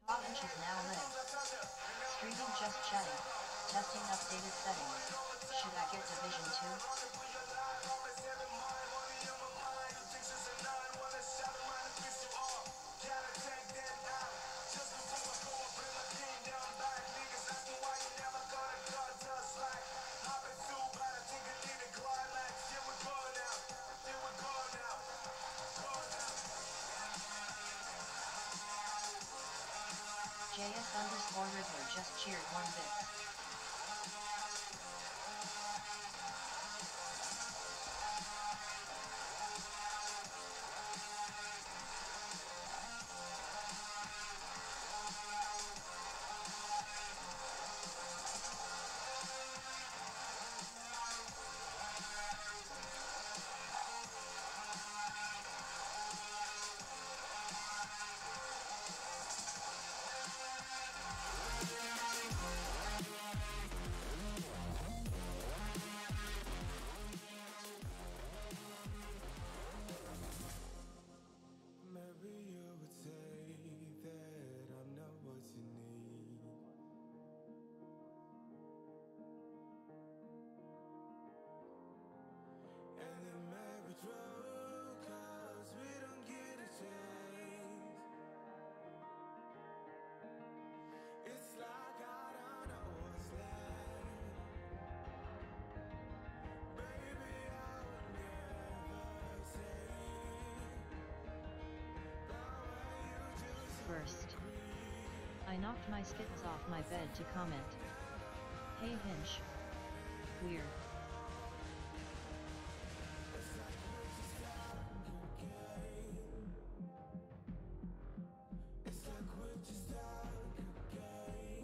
GetaHinsh is now lit. Streaming just chatting. Testing updated settings. Should I get Division 2? JS_Riddler just cheered 1 bit. Maybe you would say that I'm not what you need. And it may be true, 'cause we don't get a chance. It's like I don't know what's left. Baby, I would never say the way you just First, I knocked my skittles off my bed to comment. Hey Hinch. Weird.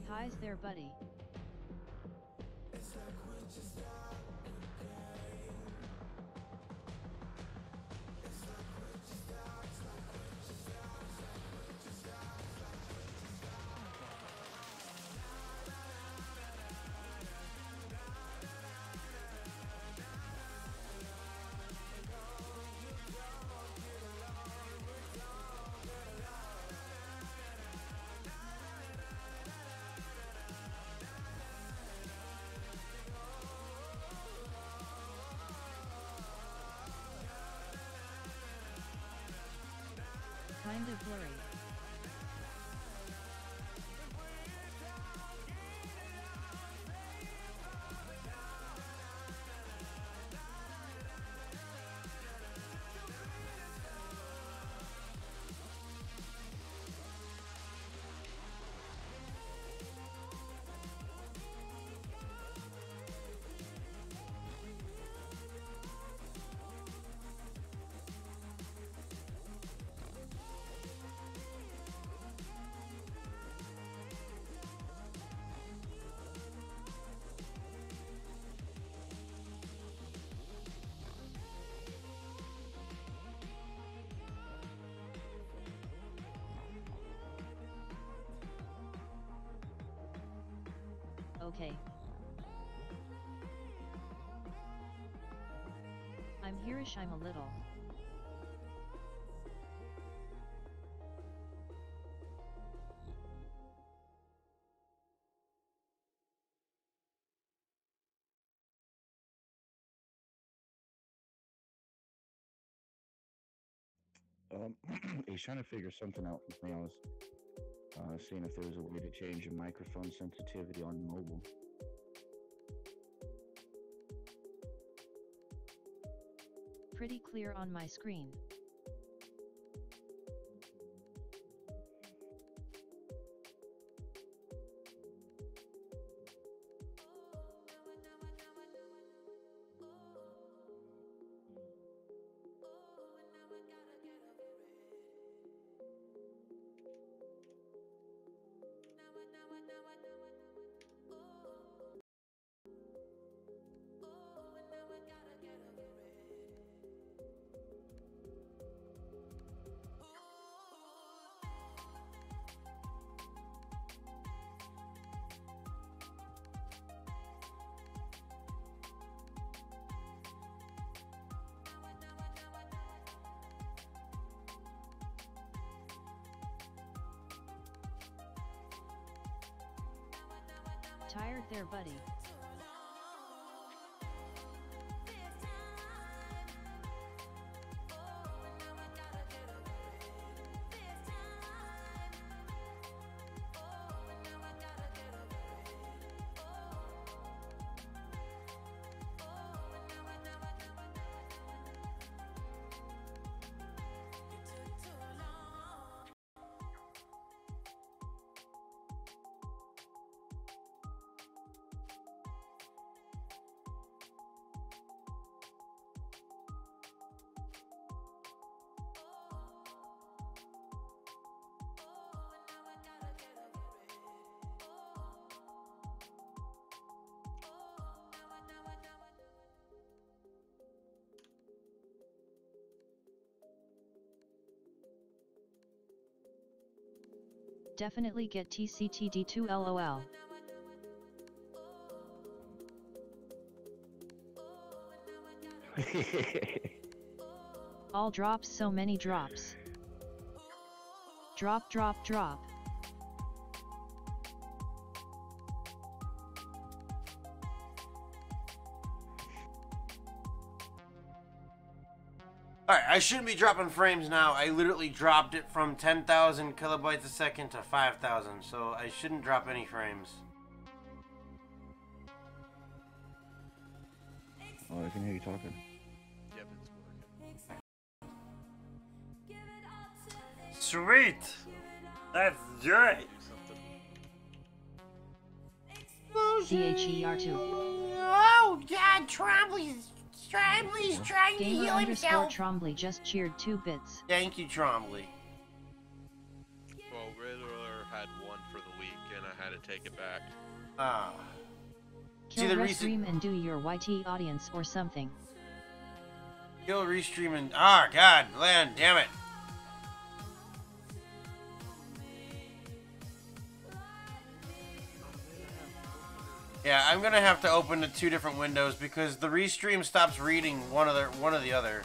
Hi's there, buddy. Kinda blurry. Okay. I'm hereish, I'm a little. He's trying to figure something out with me. I was seeing if there was a way to change the microphone sensitivity on mobile. Pretty clear on my screen. Tired there, buddy? Definitely get TCTD2 LOL. All drops, so many drops. Drop, drop, drop. Alright, I shouldn't be dropping frames now. I literally dropped it from 10,000 kilobytes a second to 5,000, so I shouldn't drop any frames. Oh, I can hear you talking. Yep, it's working. Sweet! That's great! CHER2. Oh God, Trombley's trying to Gamer heal underscore himself. Trombley just cheered 2 bits. Thank you, Trombley. Well, Riddler had one for the week, and I had to take it back. Ah. Kill Restream and do your YT audience or something. Kill Restream and... Ah, God, land, damn it. Yeah, I'm gonna have to open the 2 different windows because the Restream stops reading one or the other.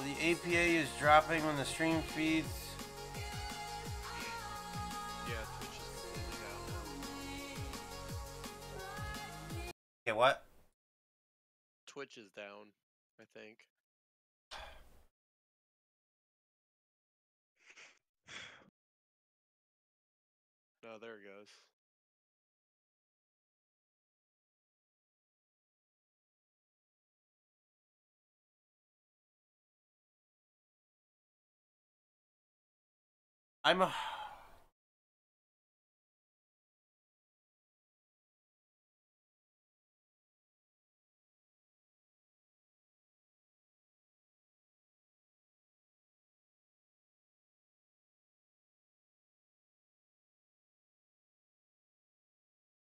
The APA is dropping when the stream feeds. Yeah, Twitch is completely down now. Okay, what? Twitch is down, I think. No, there it goes. I'm a...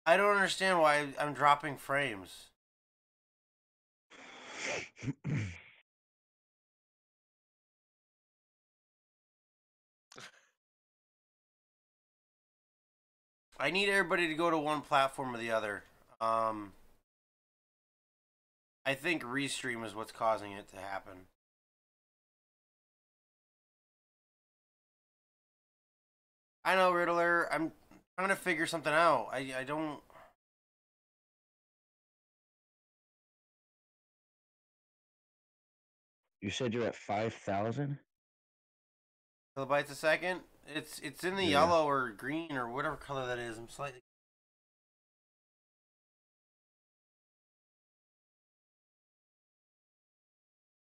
I don't understand why I'm dropping frames. I need everybody to go to one platform or the other. I think Restream is what's causing it to happen. I know, Riddler. I'm trying to figure something out. I don't... You said you're at 5,000? Kilobytes a second? It's in the Yeah. yellow or green or whatever color that is. I'm slightly...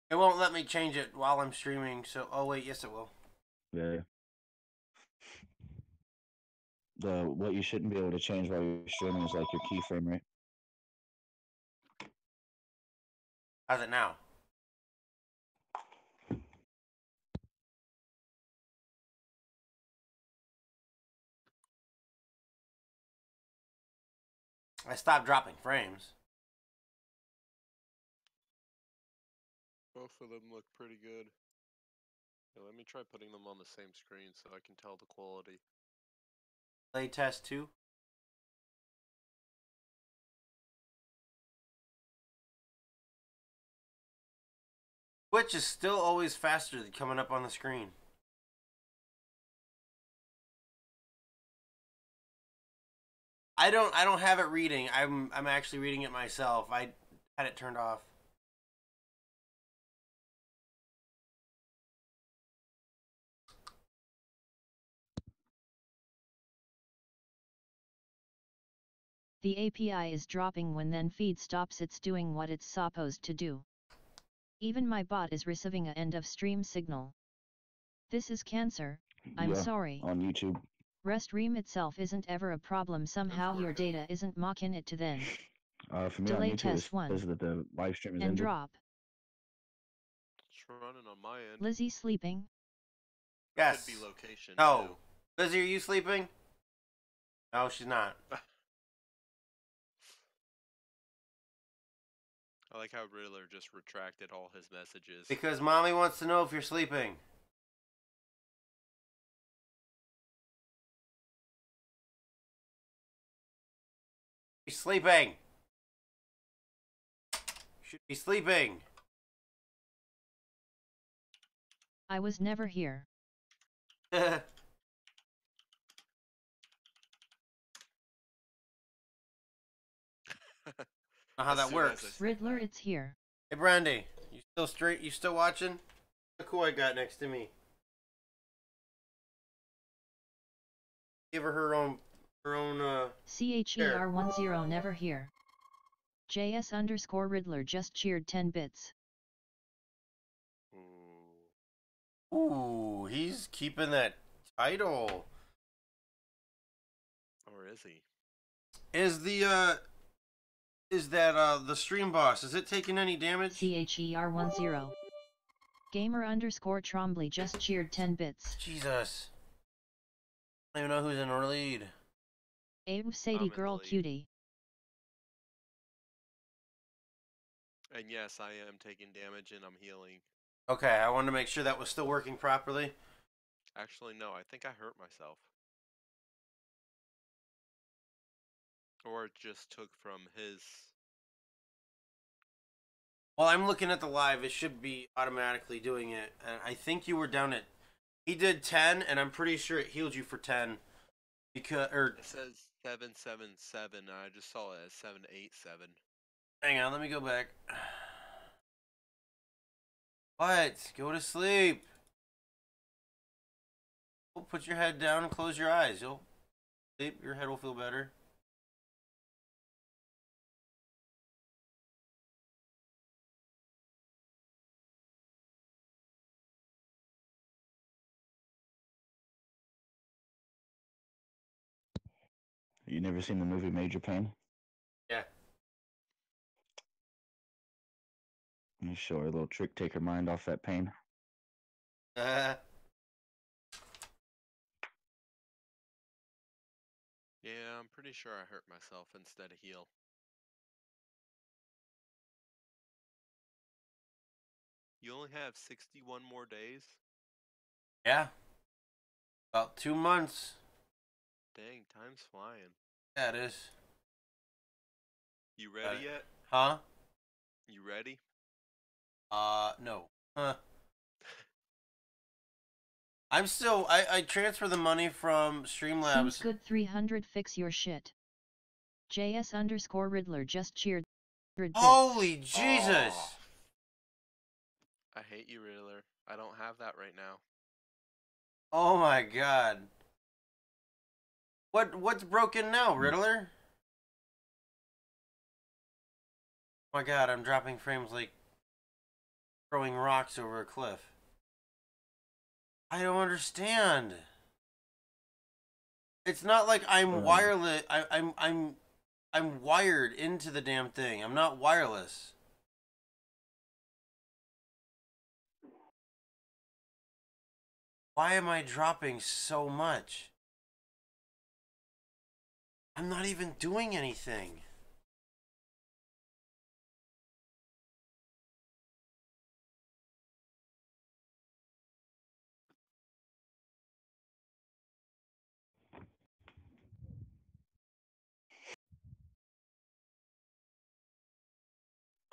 It won't let me change it while I'm streaming, so... Oh, wait, yes it will. Yeah. The what you shouldn't be able to change while you're streaming is like your keyframe rate. How's it now? I stopped dropping frames. Both of them look pretty good. Yeah, let me try putting them on the same screen so I can tell the quality. Play test 2. Twitch is still always faster than coming up on the screen. I don't have it reading. I'm actually reading it myself. I had it turned off. The API is dropping when then feed stops, it's doing what it's supposed to do. Even my bot is receiving a end of stream signal. This is cancer, I'm sorry. On YouTube. Restream itself isn't ever a problem, somehow your data isn't mocking it to then. For me Delay on YouTube, test it 1. says that the live stream is And ended. drop. It's running on my end. Lizzie sleeping? Yes. Could be location. No. Too. Lizzie, are you sleeping? No, she's not. I like how Riddler just retracted all his messages. Because mommy wants to know if you're sleeping. She's sleeping. Should be sleeping. I was never here. How that works. Riddler, it's here. Hey Brandy, you still straight? You still watching? Look who I got next to me. Give her her own CHER10 never here. JS_Riddler just cheered 10 bits. Ooh, he's keeping that title. Or is he? Is the stream boss? Is it taking any damage? CHER10. Gamer_Trombley just cheered 10 bits. Jesus. I don't even know who's in our lead. Abe Sadie girl cutie. And yes, I am taking damage and I'm healing. Okay, I wanted to make sure that was still working properly. Actually, no, I think I hurt myself. Or it just took from his... Well, I'm looking at the live. It should be automatically doing it. And I think you were down at... He did 10, and I'm pretty sure it healed you for 10. Because... It says 777, and I just saw it as 787. Hang on, let me go back. What? Go to sleep. Put your head down and close your eyes. You'll sleep. Your head will feel better. You never seen the movie Major Pain? Yeah. Let me show her a little trick, take her mind off that pain. Yeah, I'm pretty sure I hurt myself instead of heal. You only have 61 more days? Yeah. About 2 months. Dang, time's flying. Yeah, it is. You ready yet? Huh? You ready? No. Huh. I'm still... I transfer the money from Streamlabs. Seems good 300 fix your shit. JS_Riddler just cheered 100 bits. Holy Jesus! Oh. I hate you, Riddler. I don't have that right now. Oh my God. What's broken now, Riddler? Oh my God, I'm dropping frames like throwing rocks over a cliff. I don't understand. It's not like I'm Um, wireless. I'm wired into the damn thing. I'm not wireless. Why am I dropping so much? I'm not even doing anything.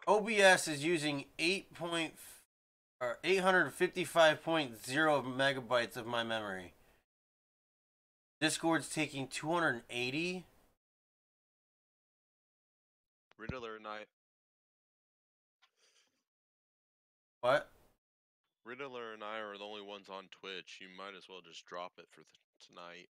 OBS is using 855.0 megabytes of my memory. Discord's taking 280. Riddler and I, What? Riddler and I are the only ones on Twitch. You might as well just drop it for tonight.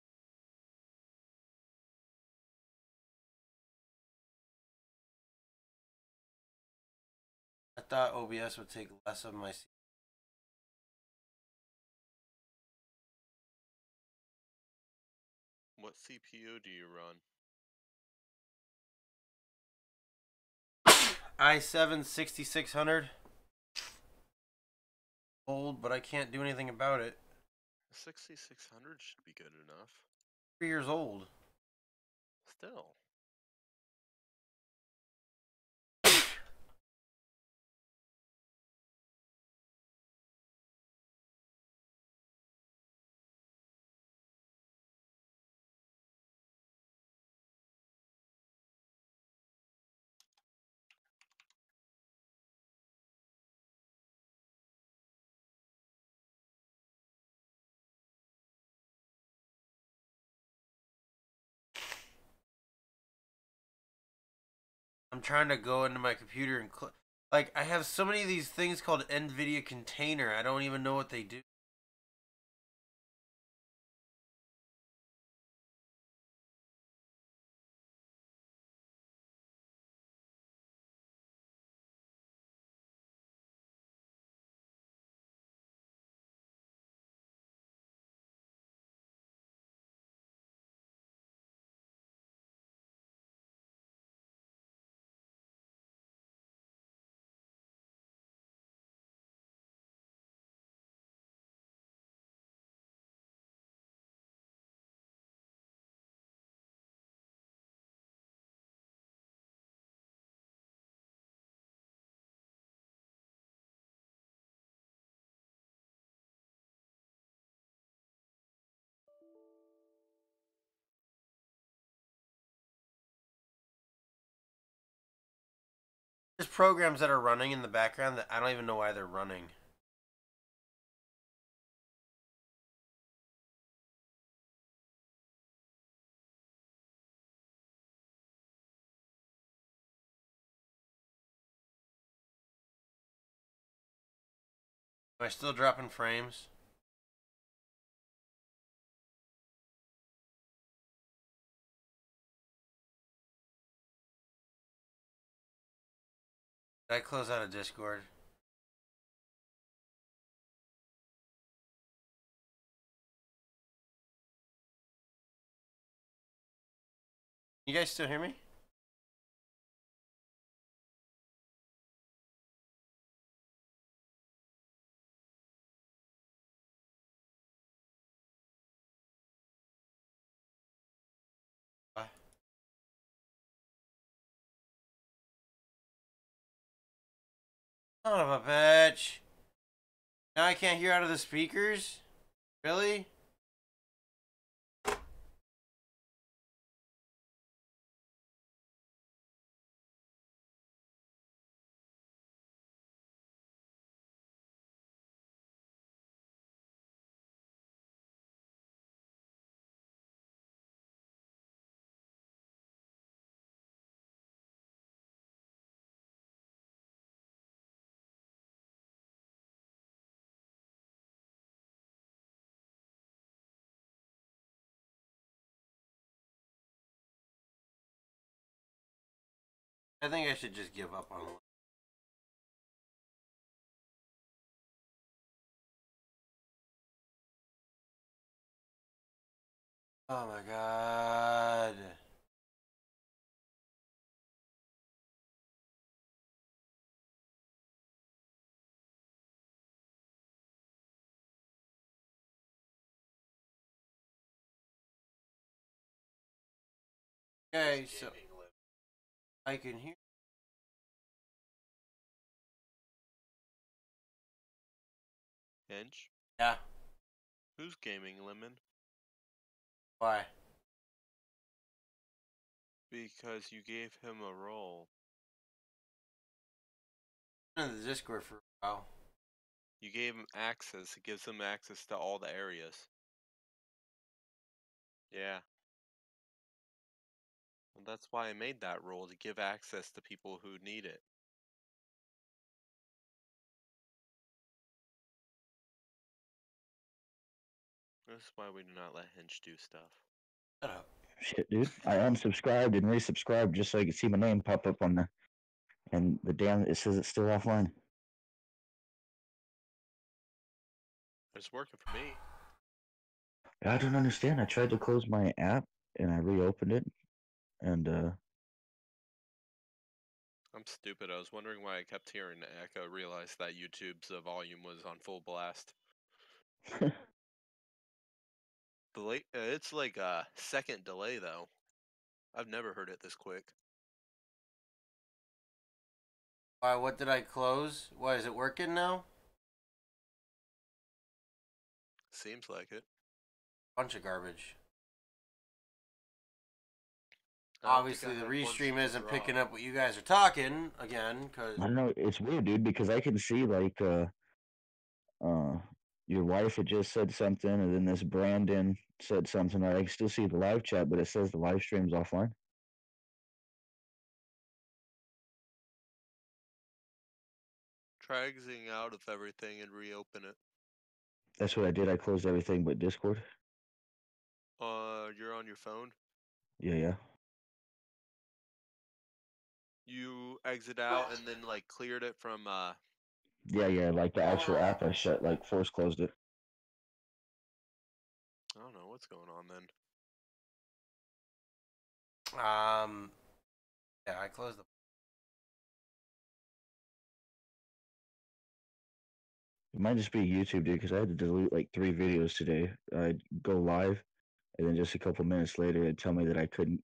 I thought OBS would take less of my. What CPU do you run? i7 6600. Old, but I can't do anything about it. 6600 should be good enough. 3 years old. Still. I'm trying to go into my computer and like I have so many of these things called NVIDIA container. I don't even know what they do. There's programs that are running in the background that I don't even know why they're running. Am I still dropping frames? Did I close out of Discord? You guys still hear me? What? Son of a bitch. Now I can't hear out of the speakers? Really? I think I should just give up on it. Oh my god. Okay, so I can hear. Hinch? Yeah. Who's gaming Lemon? Why? Because you gave him a role. Been in the Discord for a while. You gave him access. It gives him access to all the areas. Yeah. And that's why I made that role, to give access to people who need it. This is why we do not let Hinch do stuff. Shut up. Shit, dude. I unsubscribed and resubscribed just so I could see my name pop up on the damn, it says it's still offline. It's working for me. I don't understand. I tried to close my app and I reopened it, and I'm stupid. I was wondering why I kept hearing the echo. Realized that YouTube's volume was on full blast. Delay. It's like a second delay though. I've never heard it this quick. Why? What did I close? Why is it working now? Seems like it. Bunch of garbage. I don't think Obviously, I the have one restream single isn't drop. picking up what you guys are talking again, because I don't know. It's weird, dude, because I can see like uh your wife had just said something, and then this Brandon said something. I can still see the live chat, but it says the live stream's offline. Try exiting out of everything and reopen it. That's what I did. I closed everything but Discord. You're on your phone. Yeah, yeah. You exit out and then like cleared it from Yeah, yeah, like the actual app I shut, like force closed it. I don't know what's going on then. yeah, I closed the. It might just be YouTube, dude, because I had to delete like 3 videos today. I'd go live, and then just a couple minutes later, it'd tell me that I couldn't.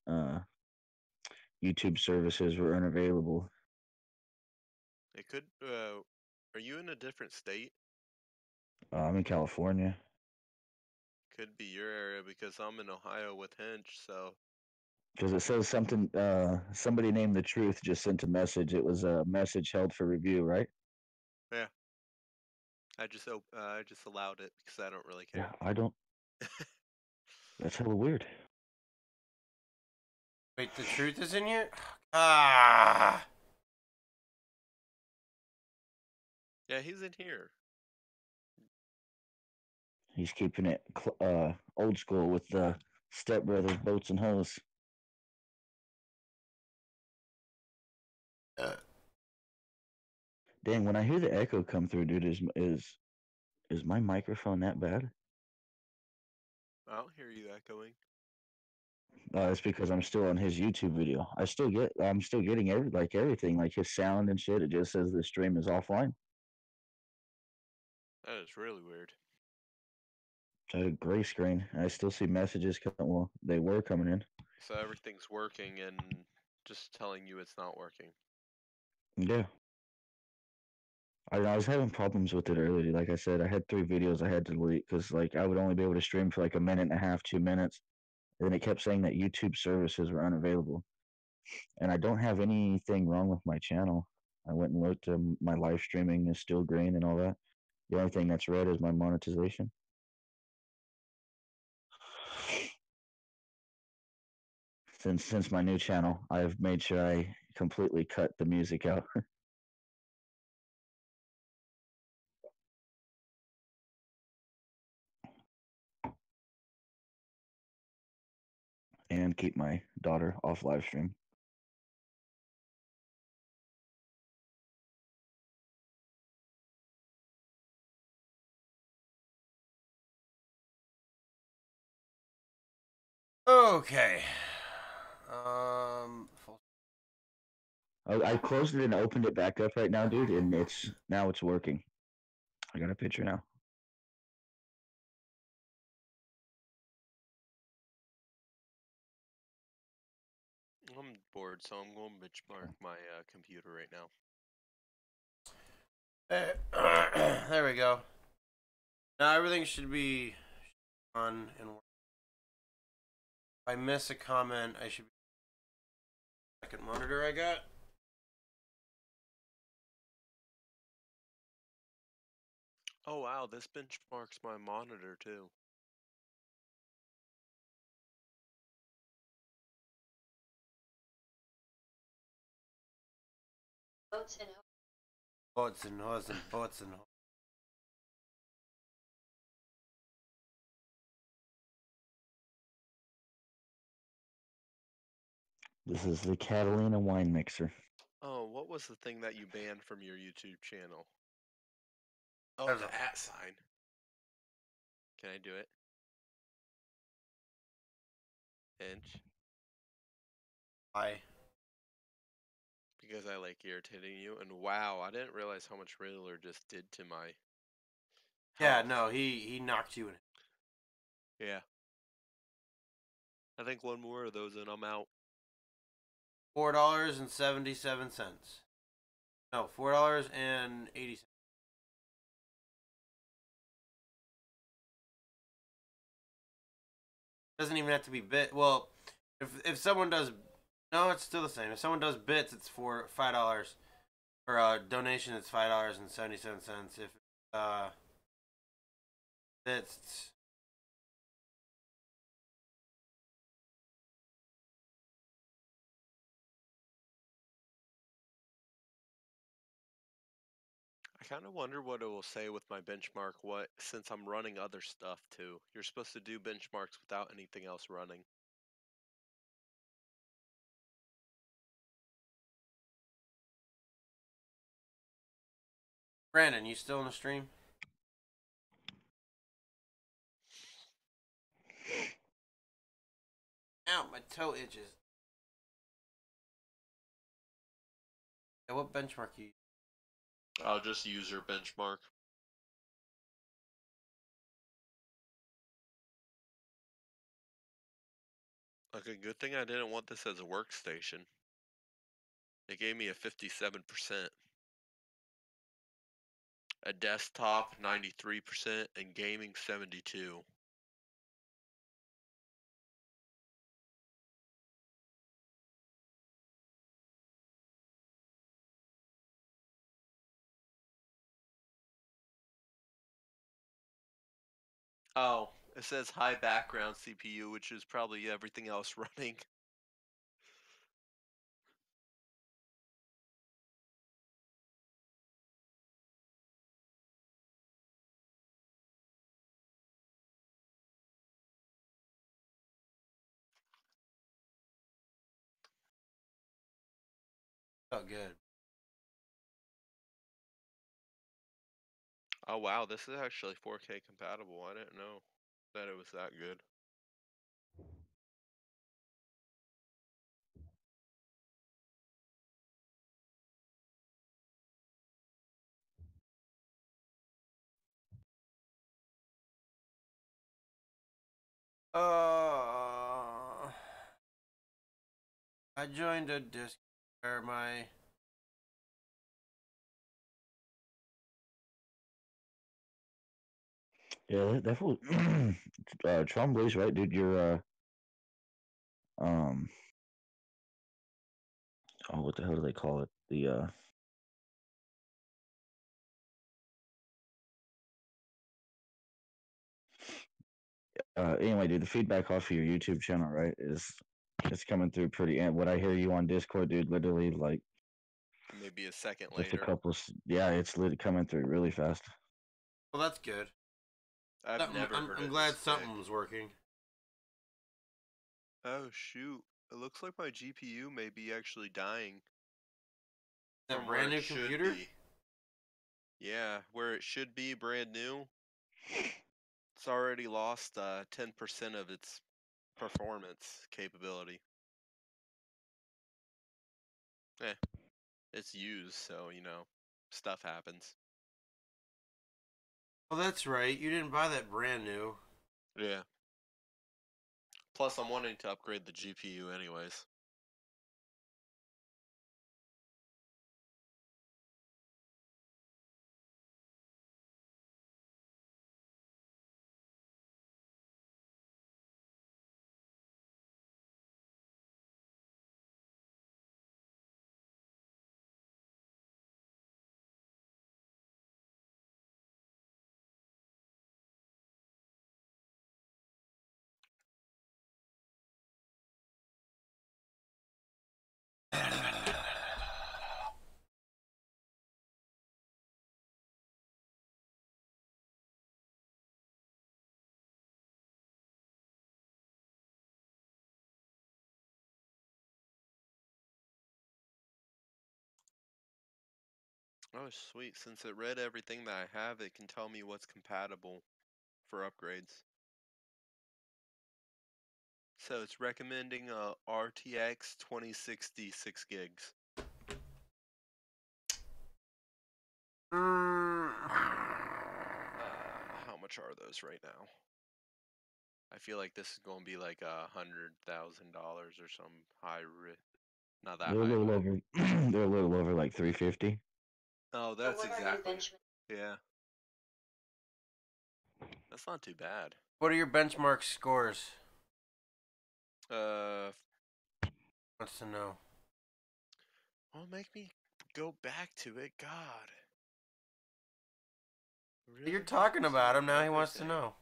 YouTube services were unavailable. It could. Are you in a different state? I'm in California. Could be your area because I'm in Ohio with Hinch. So Because it says something. Somebody named the Truth just sent a message. It was a message held for review, right? yeah, I just allowed it because I don't really Yeah, care. I don't. That's hella weird. Wait, the truth is in here. Ah. Yeah, he's in here. He's keeping it old school with the stepbrothers, boats and hoes. Dang, when I hear the echo come through, dude, is my microphone that bad? I don't hear you echoing. It's because I'm still on his YouTube video. I'm still getting everything, like his sound and shit. It just says the stream is offline. That is really weird. I had a gray screen. I still see messages coming. Well, they were coming in. So everything's working and just telling you it's not working. Yeah. I was having problems with it earlier. Like I said, I had 3 videos I had to delete because like I would only be able to stream for like a minute and a half, 2 minutes, and then it kept saying that YouTube services were unavailable. And I don't have anything wrong with my channel. I went and looked. My live streaming is still green and all that. The only thing that's red is my monetization. Since my new channel, I've made sure I completely cut the music out and keep my daughter off live stream. Okay. I closed it and opened it back up right now, dude, and it's working. I got a picture now. I'm bored, so I'm going to benchmark my computer right now. There we go. Now everything should be on and work. If I miss a comment, I should be second monitor I got. Oh wow, this benchmarks my monitor too. Boats and Boats and hoes and boats and hoes. This is the Catalina wine mixer. Oh, what was the thing that you banned from your YouTube channel? Oh, There's the a- @ sign. Can I do it? Hinch? Hi. Because I like irritating you. And wow, I didn't realize how much Riddler just did to my Yeah, health. no, he knocked you in. Yeah. I think one more of those and I'm out. $4.77. No, $4.80. Doesn't even have to be bit. Well, if someone does, no, it's still the same. If someone does bits, it's $5. For donation, it's $5.77. If bits, it's I kind of wonder what it will say with my benchmark. What, since I'm running other stuff too. You're supposed to do benchmarks without anything else running. Brandon, you still in the stream? Ow, my toe itches. Yeah, what benchmark you? I'll just use your benchmark. Like a good thing I didn't want this as a workstation. It gave me a 57%. A desktop 93% and gaming 72. Oh, it says high background CPU, which is probably everything else running. Oh, good. Oh wow, this is actually 4K compatible. I didn't know that it was that good. I joined a disc where my Yeah, that fool. Trombley's right, dude. You're um. Oh, what the hell do they call it? The anyway, dude, the feedback off of your YouTube channel, right, is it's coming through pretty. And what I hear you on Discord, dude, literally like Maybe a second just a later. couple. Yeah, it's lit coming through really fast. well, that's good. I've never heard I'm it glad this quick. something's working. Oh shoot. It looks like my GPU may be actually dying. That From brand where new it should computer? be. Yeah, where it should be brand new. It's already lost 10% of its performance capability. It's used, so stuff happens. Well, that's right. You didn't buy that brand new. Yeah. Plus, I'm wanting to upgrade the GPU anyways. Oh, sweet. Since it read everything that I have, it can tell me what's compatible for upgrades. So it's recommending a RTX 2060 6 gigs. How much are those right now? I feel like this is going to be like $100,000 or some high not that They're a high. little over. They're a little over like 350. Oh, So that's what are you exactly. benchmarking? Yeah. That's not too bad. What are your benchmark scores? Wants to know. Well, make me go back to it. God. Really You're make talking me about do him now. He wants to everything. know.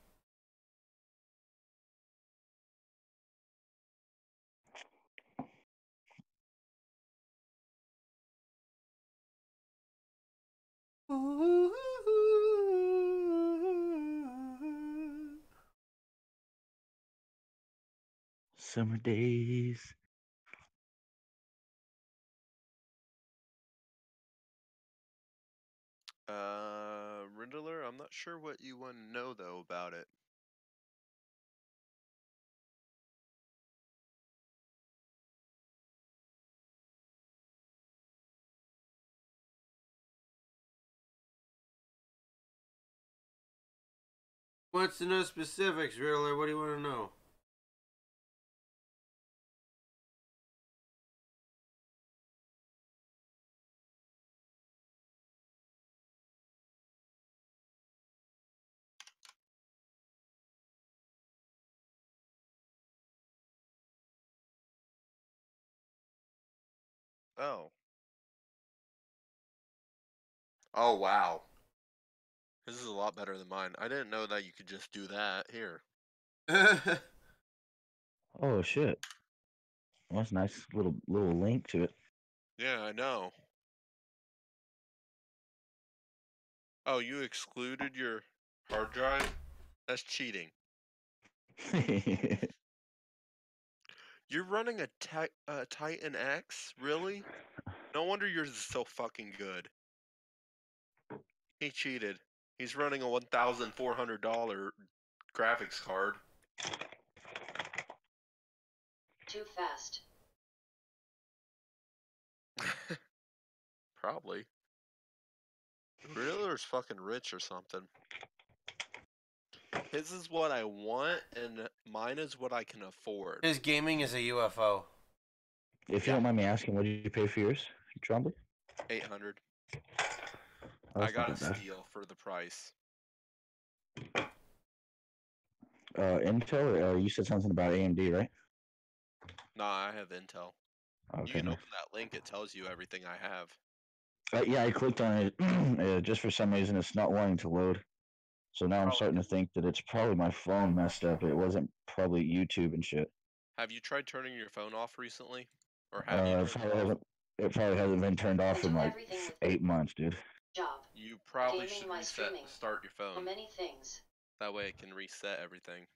Summer days. Riddler, I'm not sure what you want to know though about it. Wants to know specifics, Riddler. What do you want to know? Oh. Oh, wow. This is a lot better than mine. I didn't know that you could just do that. Here. Oh shit. Well, that's a nice little link to it. Yeah, I know. Oh, you excluded your hard drive? That's cheating. You're running a Titan X? Really? No wonder yours is so fucking good. He cheated. He's running a $1,400 graphics card. Too fast. Probably. Riddler's fucking rich or something. His is what I want, and mine is what I can afford. His gaming is a UFO. If you don't mind me asking, what did you pay for yours, Trombley? 800. Oh, I that's not got a that bad. steal for the price. Intel, or you said something about AMD, right? Nah, I have Intel. You Okay, can nice. open that link, it tells you everything I have. Yeah, I clicked on it. Just for some reason, it's not wanting to load. So now I'm Probably starting to think that it's probably my phone messed up. It wasn't probably YouTube and shit. Have you tried turning your phone off recently? Or have you turned it off? It probably hasn't been turned I off in do like everything with 8 months, dude. job. You probably Gaming, should my reset streaming. and start your So phone. many things. That way it can reset everything.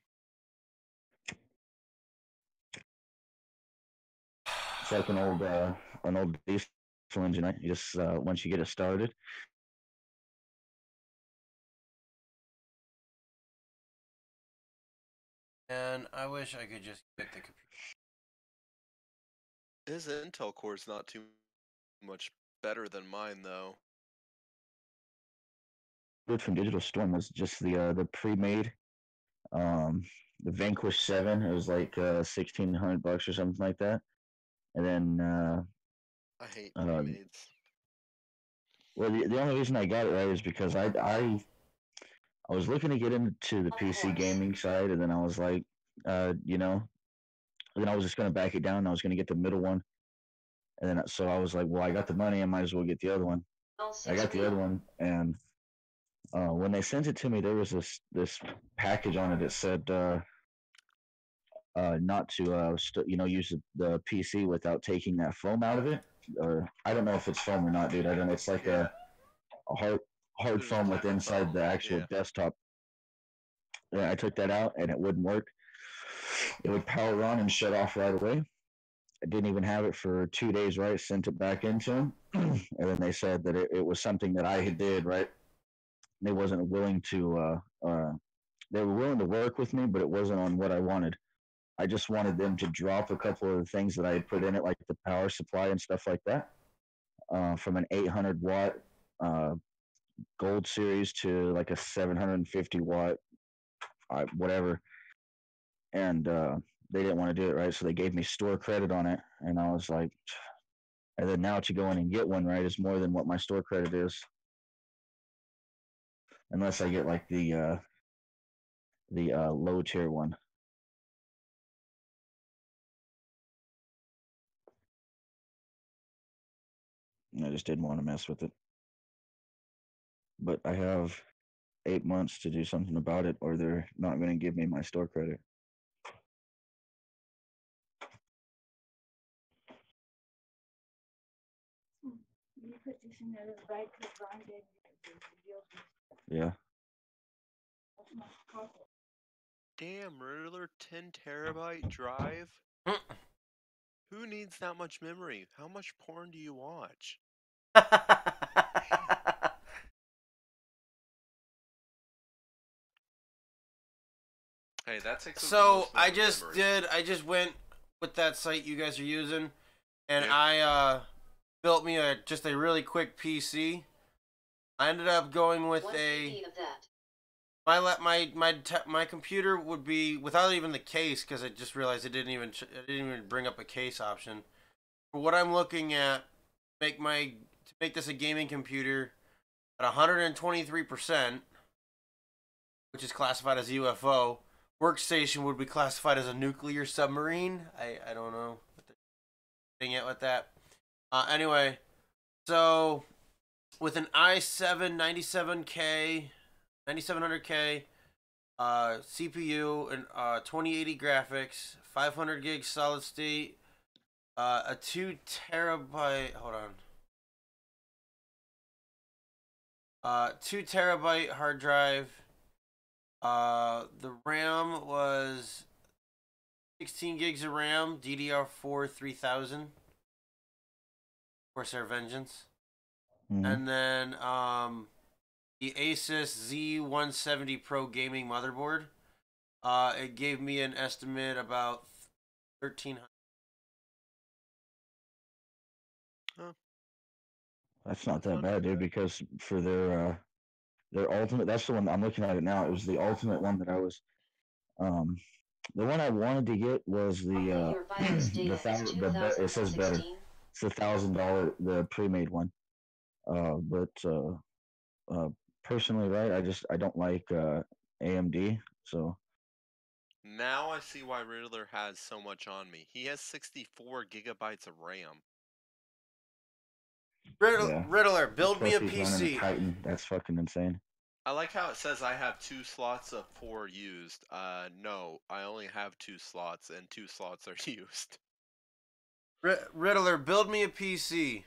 It's like an old diesel engine. Right? You just once you get it started, And I wish I could just get the computer. His Intel core is not too much better than mine, though. Good from Digital Storm was just the pre-made the Vanquish 7. It was like $1,600 or something like that. And then I hate uh, pre-mades. well, the only reason I got it right is because I was looking to get into the PC gaming side, and then I was like, you know, then I was just gonna back it down. And I was gonna get the middle one, and then so I was like, well, I got the money, I might as well get the other one. I got the other one, and when they sent it to me, there was this package on it that said not to use the PC without taking that foam out of it. Or I don't know if it's foam or not, dude. I don't know. It's like a hard There's a foam type with of inside foam, the actual yeah. desktop. Yeah, I took that out and it wouldn't work. It would power on and shut off right away. I didn't even have it for 2 days, right? Sent it back into them. And then they said that it was something that I had did, right? They wasn't willing to, they were willing to work with me, but it wasn't on what I wanted. I just wanted them to drop a couple of the things that I had put in it, like the power supply and stuff like that, from an 800 watt uh, gold series to like a 750 watt, whatever. And they didn't want to do it, right? So they gave me store credit on it, and I was like, and then now to go in and get one, right, is more than what my store credit is, unless I get like the low tier one. And I just didn't want to mess with it. But I have 8 months to do something about it, or they're not going to give me my store credit. You put this in there right because Brian did deals with Yeah. that's my pocket. Damn, Riddler 10 terabyte drive? Who needs that much memory? How much porn do you watch? Hey, that takes up the So most I memory. just went with that site you guys are using, and Yeah. I built me just a really quick PC. I ended up going with One PP of that. my computer would be without even the case, because I just realized it didn't even bring up a case option. For what I'm looking at, to make this a gaming computer at 123%, which is classified as a UFO. Workstation would be classified as a nuclear submarine. I don't know what they're getting at with that. Anyway, so with an i7 9700K CPU and 2080 graphics, 500 gig solid state, a 2 terabyte. Hold on. 2 terabyte hard drive. The RAM was 16 gigs of RAM, DDR4 3000. Corsair Vengeance. Mm-hmm. And then the Asus Z170 Pro gaming motherboard. It gave me an estimate about 1,300. That's not that bad, dude. Because for their ultimate, that's the one I'm looking at it now. It was the ultimate one that I was. The one I wanted to get was the Your BIOS data is it says better. 2016. It's the $1,000 the pre-made one. But personally, right, I don't like AMD, so Now I see why Riddler has so much on me. He has 64 gigabytes of RAM. yeah. Riddler, build me a Plus he's running PC. Titan. That's fucking insane. I like how it says I have 2 slots of 4 used. No, I only have 2 slots, and 2 slots are used. Riddler, build me a PC,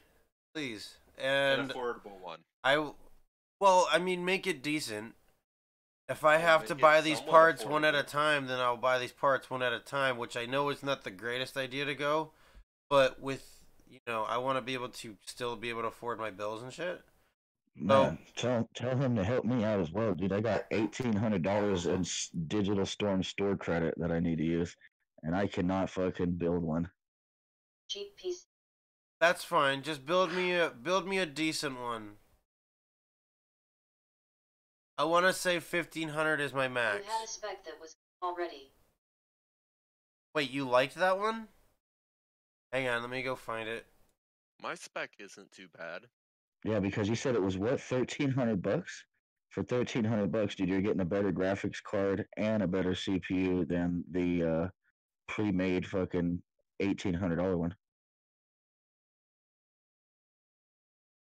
please. An And affordable one. I mean, make it decent. If I Well, have make to it buy these somewhat parts one at a affordable. time, then I'll buy these parts one at a time, which I know is not the greatest idea to go. But with, I want to be able to still be able to afford my bills and shit. So Man, tell him to help me out as well, dude. I got $1,800 in digital storm store credit that I need to use, and I cannot fucking build one. Cheap piece. that's fine. Just build me a decent one. I want to say 1,500 is my It max. had a spec that was already. Wait, you liked that one? Hang on, let me go find it. My spec isn't too bad. Yeah, because you said it was what, $1,300? For $1,300, dude, you're getting a better graphics card and a better CPU than the pre-made fucking $1,800 one.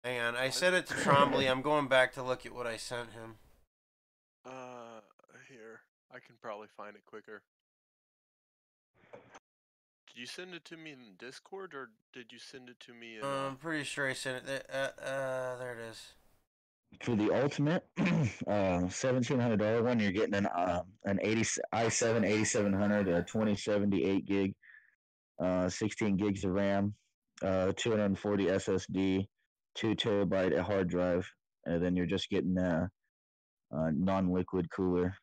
Hang on, I sent it to Trombley. I'm going back to look at what I sent him. Here. I can probably find it quicker. Did you send it to me in Discord or did you send it to me in? I'm pretty sure I sent it. There it is. For the ultimate $1,700 one, you're getting an 80 i7 8700, 2070 8 gig, 16 gigs of RAM, 240 SSD, 2 terabyte hard drive, and then you're just getting a non-liquid cooler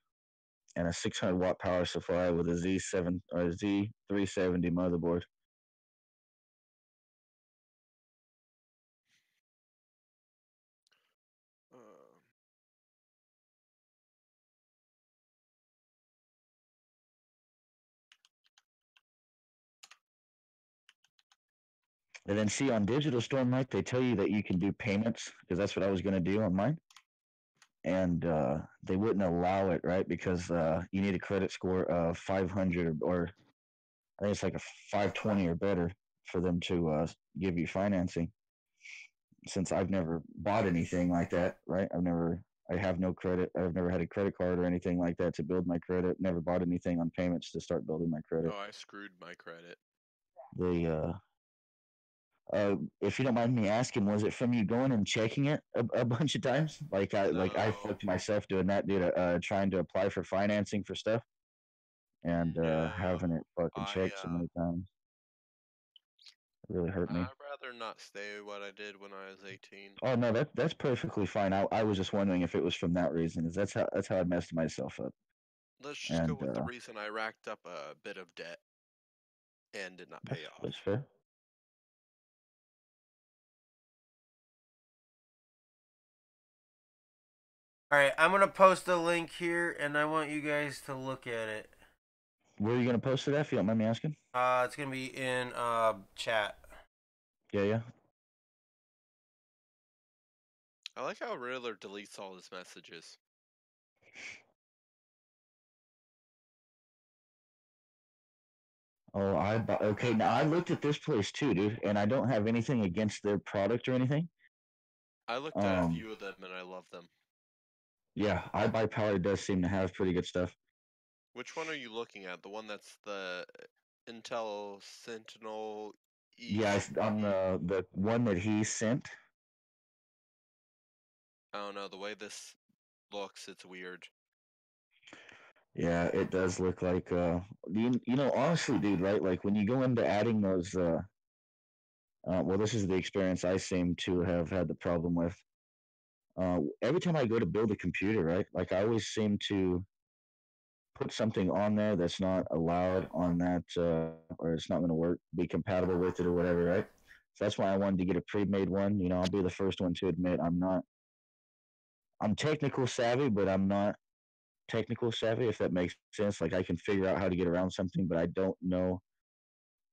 and a 600-watt power supply with a Z7 or Z370 motherboard. Uh, And then see on Digital Storm Night, they tell you that you can do payments because that's what I was going to do on mine. And they wouldn't allow it, right? Because you need a credit score of 500 or I think it's like a 520 or better for them to give you financing. Since I've never bought anything like that, right? I have no credit. I've never had a credit card or anything like that to build my credit. Never bought anything on payments to start building my credit. oh, I screwed my credit. They if you don't mind me asking, was it from you going and checking it a bunch of times? I No. fucked myself doing that, dude. Trying to apply for financing for stuff and No. having it fucking I checked so many times. It really hurt me. I'd rather not stay what I did when I was 18. Oh no, that's perfectly fine. I was just wondering if it was from that reason, because that's how I messed myself up. Let's just go And with the reason I racked up a bit of debt and did not pay that's off. fair. All right, I'm gonna post a link here, and I want you guys to look at it. Where are you gonna post it at? If you don't mind me asking. It's gonna be in chat. Yeah, yeah. I like how Riddler deletes all his messages. Oh, okay. Now I looked at this place too, dude, and I don't have anything against their product or anything. I looked at a few of them and I love them. Yeah, iBuyPower does seem to have pretty good stuff. Which one are you looking at? The one that's the Intel Sentinel E. Yeah, on the one that he sent. I don't know, the way this looks, it's weird. Yeah, it does look like honestly, dude, right? Like when you go into adding those well, this is the experience I seem to have had the problem with. Every time I go to build a computer, right? Like I always seem to put something on there that's not allowed on that, or it's not going to work, be compatible with it or whatever, right? So that's why I wanted to get a pre-made one. You know, I'll be the first one to admit I'm technical savvy, but I'm not technical savvy, if that makes sense. Like I can figure out how to get around something, but I don't know.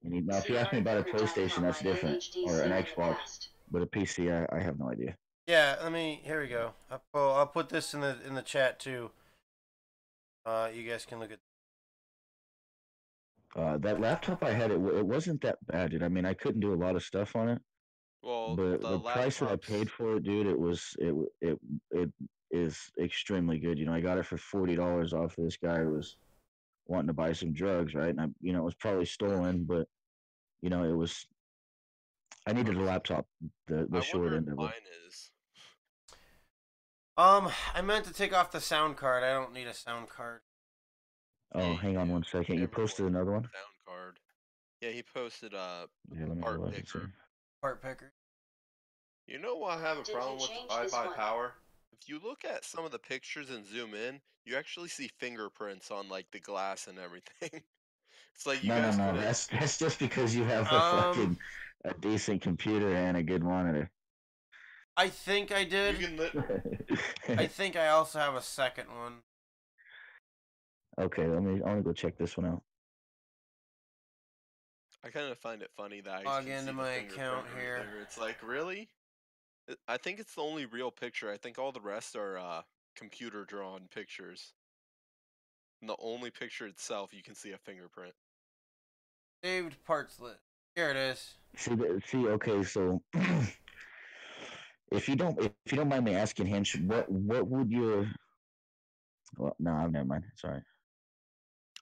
Now, if you ask me about a PlayStation, that's different, or an Xbox, but a PC, I have no idea. Yeah, here we go. I'll put this in the chat too. You guys can look at. That laptop I had, it wasn't that bad, dude. I mean, I couldn't do a lot of stuff on it, Well, but the the price that I paid for it, dude, it is extremely good. You know, I got it for $40 off this guy who was wanting to buy some drugs, right? And it was probably stolen, but it was. I needed a laptop. The I short wonder if end of it. mine is. I meant to take off the sound card. I don't need a sound card. Oh, hang on one second. You posted another one? Sound card. Yeah, he posted Yeah, let me part go up and see. picker. Part picker. You know what I have a Did problem you with change the this Wi-Fi one? power? If you look at some of the pictures and zoom in, you actually see fingerprints on like the glass and everything. It's like you No, no, guys no. could have. That's just because you have a decent computer and a good monitor. I think I You did. can. I think I also have a second one. Okay, I want to go check this one out. I kind of find it funny that I Log can into see the my fingerprint account right here. there. It's like, really? I think it's the only real picture. I think all the rest are computer drawn pictures. And the only picture itself, you can see a fingerprint. Saved parts list. Here it is. See. Okay, so if you don't mind me asking, Hinch, what would your well, no, never mind. Sorry.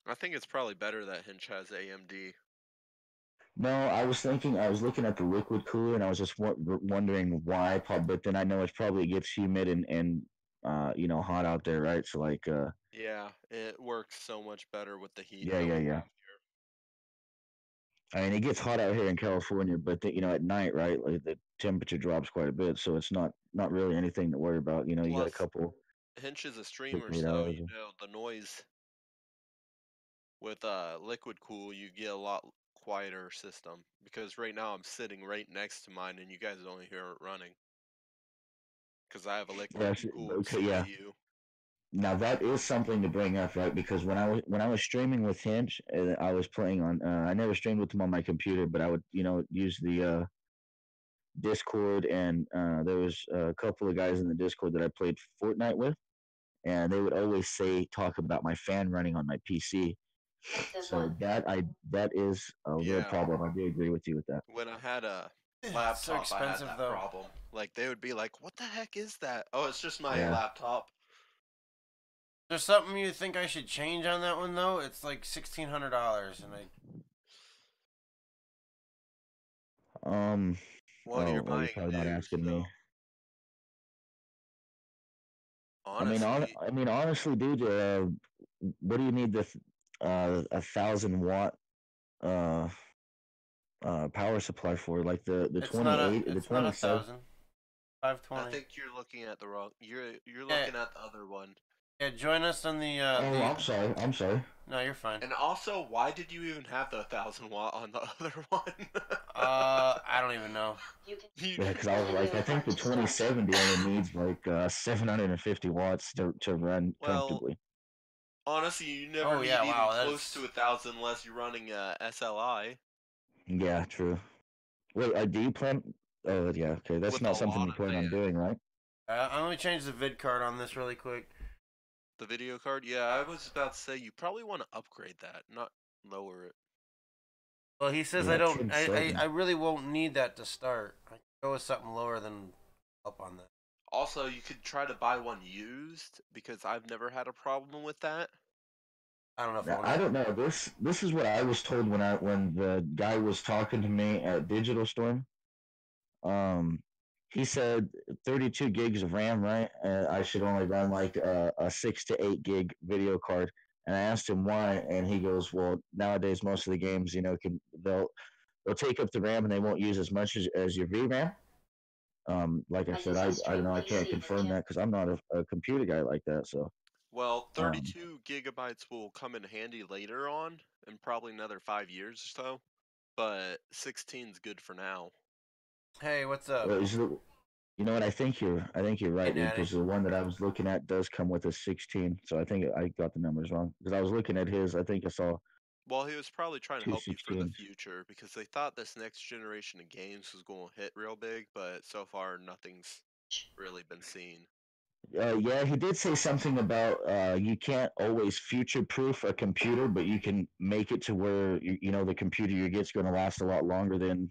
I think it's probably better that Hinch has AMD. No, I was thinking. I was looking at the liquid cooler, and I was just wondering why. But then I know it's probably gets humid and hot out there, right? So like Yeah, it works so much better with the heat yeah, that yeah, we yeah. have here. I mean, it gets hot out here in California, but at night, right? Like the temperature drops quite a bit, so it's not really anything to worry about. You got a Plus, couple Hinch is a streamer, 8 hours. so the noise with liquid cool, you get a lot quieter system. Because right now I'm sitting right next to mine, and you guys only hear it running. Because I have a liquid Yeah, cooled okay, yeah. CPU. Now that is something to bring up, right? Because when I was streaming with Hinch, I was playing on. I never streamed with him on my computer, but I would use the Discord, and there was a couple of guys in the Discord that I played Fortnite with, and they would always talk about my fan running on my PC. So that is a real Yeah. problem. I do agree with you with that. When I had a So laptop, I had expensive that though. problem. Like, they would be like, what the heck is that? Oh, it's just my Yeah. laptop. There's something you think I should change on that one though? It's like $1,600, and Well, you're Well, you're buying probably not new, asking me. so honestly, Honestly, dude, what do you need 1,000 watt uh power supply for? Like the it's not a 28, the it's not 27. 1,000. I 520. think you're looking at the wrong. You're Yeah, looking at the other one. yeah. Join us on the Oh, I'm sorry. I'm sorry. No, you're fine. And also, why did you even have the 1,000 watt on the other one? I don't even know. Yeah, because I was like, I think the 2070 only needs like 750 watts to run Well, comfortably. honestly, you never Oh need yeah, even wow, close that's to 1,000 unless you're running SLI Yeah, true. Wait, do you plan? Oh, yeah. Okay, that's with a not something lot you of plan on fan. doing, right? I'm gonna change the vid card on this really quick. The video card? Yeah, I was about to say you probably want to upgrade that, not lower it. Well, he says Yeah, I don't. Trim I 7. really won't need that to start. I can go with something lower than up on that. Also, you could try to buy one used because I've never had a problem with that. I don't know if I Now, want I to. don't know. This is what I was told when the guy was talking to me at Digital Storm. Um, he said 32 gigs of RAM, right? I should only run like a 6 to 8 gig video card. And I asked him why, and he goes, "Well, nowadays most of the games, they'll take up the RAM and they won't use as much as your VRAM." Like I said, I don't know. I can't confirm that because I'm not a computer guy like that. So, Well, um, 32 gigabytes will come in handy later on, in probably another 5 years or so. But 16's good for now. Hey, what's up? well, you know what? I think you're right, Hey, dude. Natty. Because the one that I was looking at does come with a 16. So I think I got the numbers wrong because I was looking at his. I think I saw Well, he was probably trying to two help you for the 16s. future because they thought this next generation of games was going to hit real big, but so far nothing's really been seen. Yeah, he did say something about you can't always future-proof a computer, but you can make it to where the computer you get's going to last a lot longer than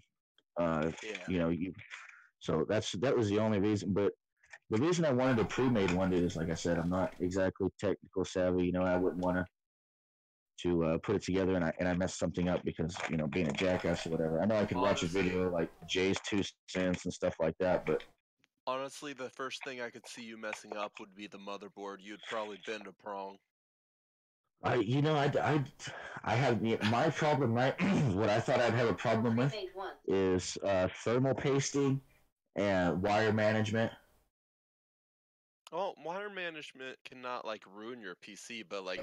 Yeah. you. So that was the only reason. But the reason I wanted a pre-made one is, like I said, I'm not exactly technical savvy. I wouldn't want to put it together and I messed something up because being a jackass or whatever. I know I could watch a Honestly, video like Jay's 2 cents and stuff like that, but honestly, the first thing I could see you messing up would be the motherboard. You'd probably bend a prong. I have my problem, right? What I thought I'd have a problem with Pre-made one. is thermal pasting and wire management. Well, wire management cannot like ruin your PC, but like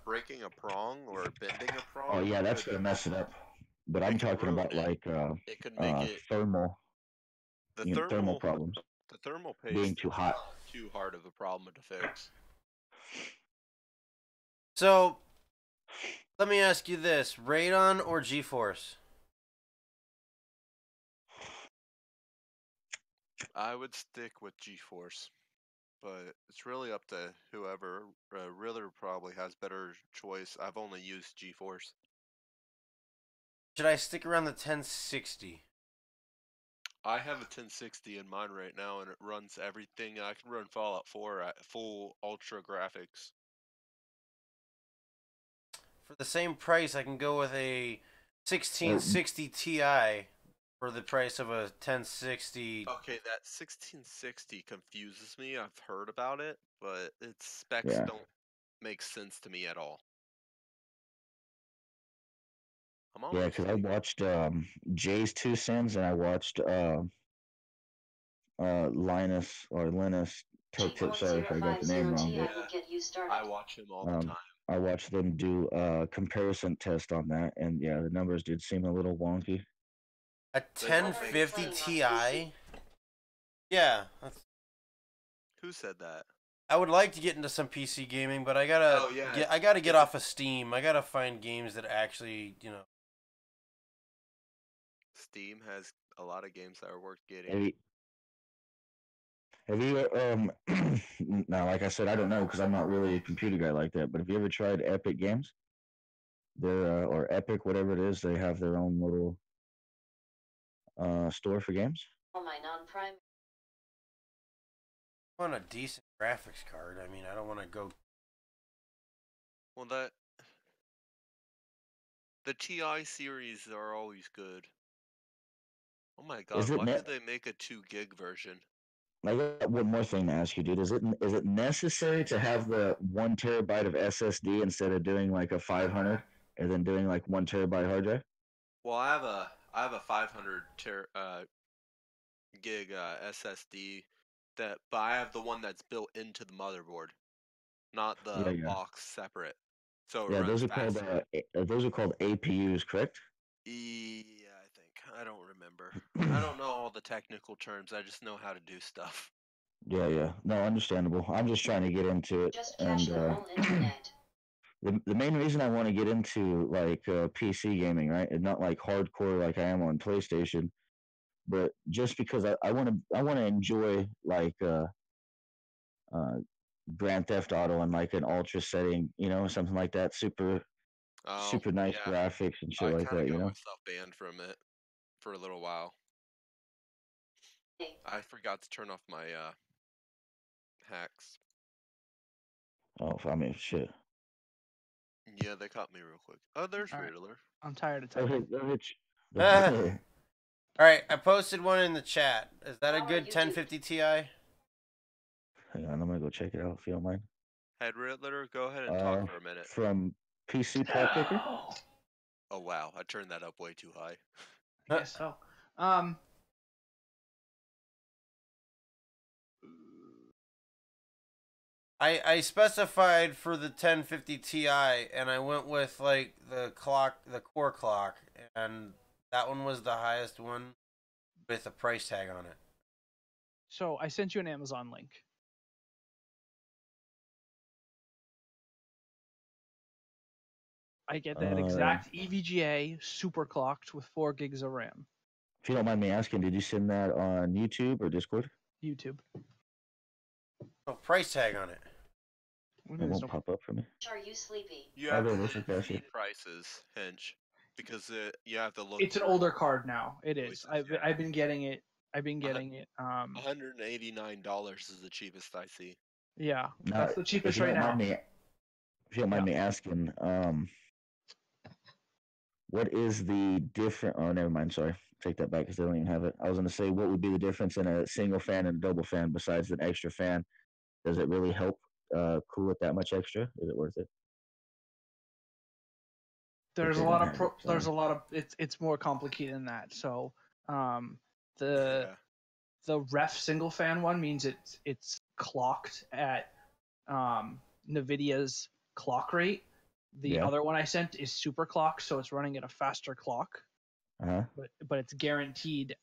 breaking a prong or bending a prong. Oh yeah, that's gonna mess it up. But I'm It could talking ruin about it. like It could make it thermal, the thermal thermal problems the thermal being paste too hot. too hard of a problem to fix. So, let me ask you this: Radeon or GeForce? I would stick with GeForce, but it's really up to whoever. Riddler probably has better choice. I've only used GeForce. Should I stick around the 1060? I have a 1060 in mine right now, and it runs everything. I can run Fallout 4 at full ultra graphics. For the same price, I can go with a 1660 Ti for the price of a 1060. Okay, that 1660 confuses me. I've heard about it, but its specs Yeah. don't make sense to me at all. Yeah, because I watched Jay's 2 cents, and I watched Linus Tech Tip. Sorry if I got the name wrong, but I watch him all the time. I watched them do a comparison test on that, and yeah, the numbers did seem a little wonky. A 1050 Ti? Yeah. Who said that? I would like to get into some PC gaming, but I gotta get off of Steam. I gotta find games that actually, Steam has a lot of games that are worth getting. Have you now, like I said, I don't know because I'm not really a computer guy like that, but have you ever tried Epic Games? They're or Epic, whatever it is, they have their own little store for games. My non-prime. I want a decent graphics card. I mean, I don't want to go. Well, the TI series are always good. Oh my god, why did they make a 2 gig version? I got one more thing to ask you, dude. Is it necessary to have the 1 terabyte of SSD instead of doing like a 500 and then doing like 1 terabyte hard drive? Well, I have a 500 gig SSD but I have the one that's built into the motherboard, not the box separate. So it runs faster. Those are called APUs, correct? Yeah, I think. I don't remember. I don't know all the technical terms. I just know how to do stuff. Yeah. No, understandable. I'm just trying to get into it. Just cache the whole internet. The main reason I want to get into like PC gaming, right, and not like hardcore like I am on PlayStation, but just because I want to enjoy like Grand Theft Auto and like an ultra setting, something like that, super nice graphics and shit like that. I got myself banned from it for a little while. I forgot to turn off my hacks. Oh, I mean, shit. Yeah, they caught me real quick. Oh, there's Riddler. I'm tired of typing. All right, I posted one in the chat. Is that a good 1050 Ti? Hang on, I'm gonna go check it out if you don't mind. Head Riddler, go ahead and talk for a minute. From PC Pop Picker? Oh wow, I turned that up way too high. I guess so. I specified for the 1050 Ti, and I went with like the core clock, and that one was the highest one with a price tag on it. So I sent you an Amazon link. I get that exact EVGA super clocked with 4 gigs of RAM. If you don't mind me asking, did you send that on YouTube or Discord? YouTube. No price tag on it. It won't pop up for me. Are you sleepy? You have to see prices, Hinch, because you have to look. It's an older card now. It is. I've been getting it. $189 is the cheapest I see. Yeah, that's the cheapest right now. If you don't mind me asking, what is the difference? Oh, never mind. Sorry, take that back because they don't even have it. I was going to say, what would be the difference in a single fan and a double fan besides an extra fan? Does it really help cool it that much extra? Is it worth it? There's a lot of it's more complicated than that. So the ref single fan one means it's clocked at NVIDIA's clock rate. The Yeah. other one I sent is super clock, so it's running at a faster clock. But it's guaranteed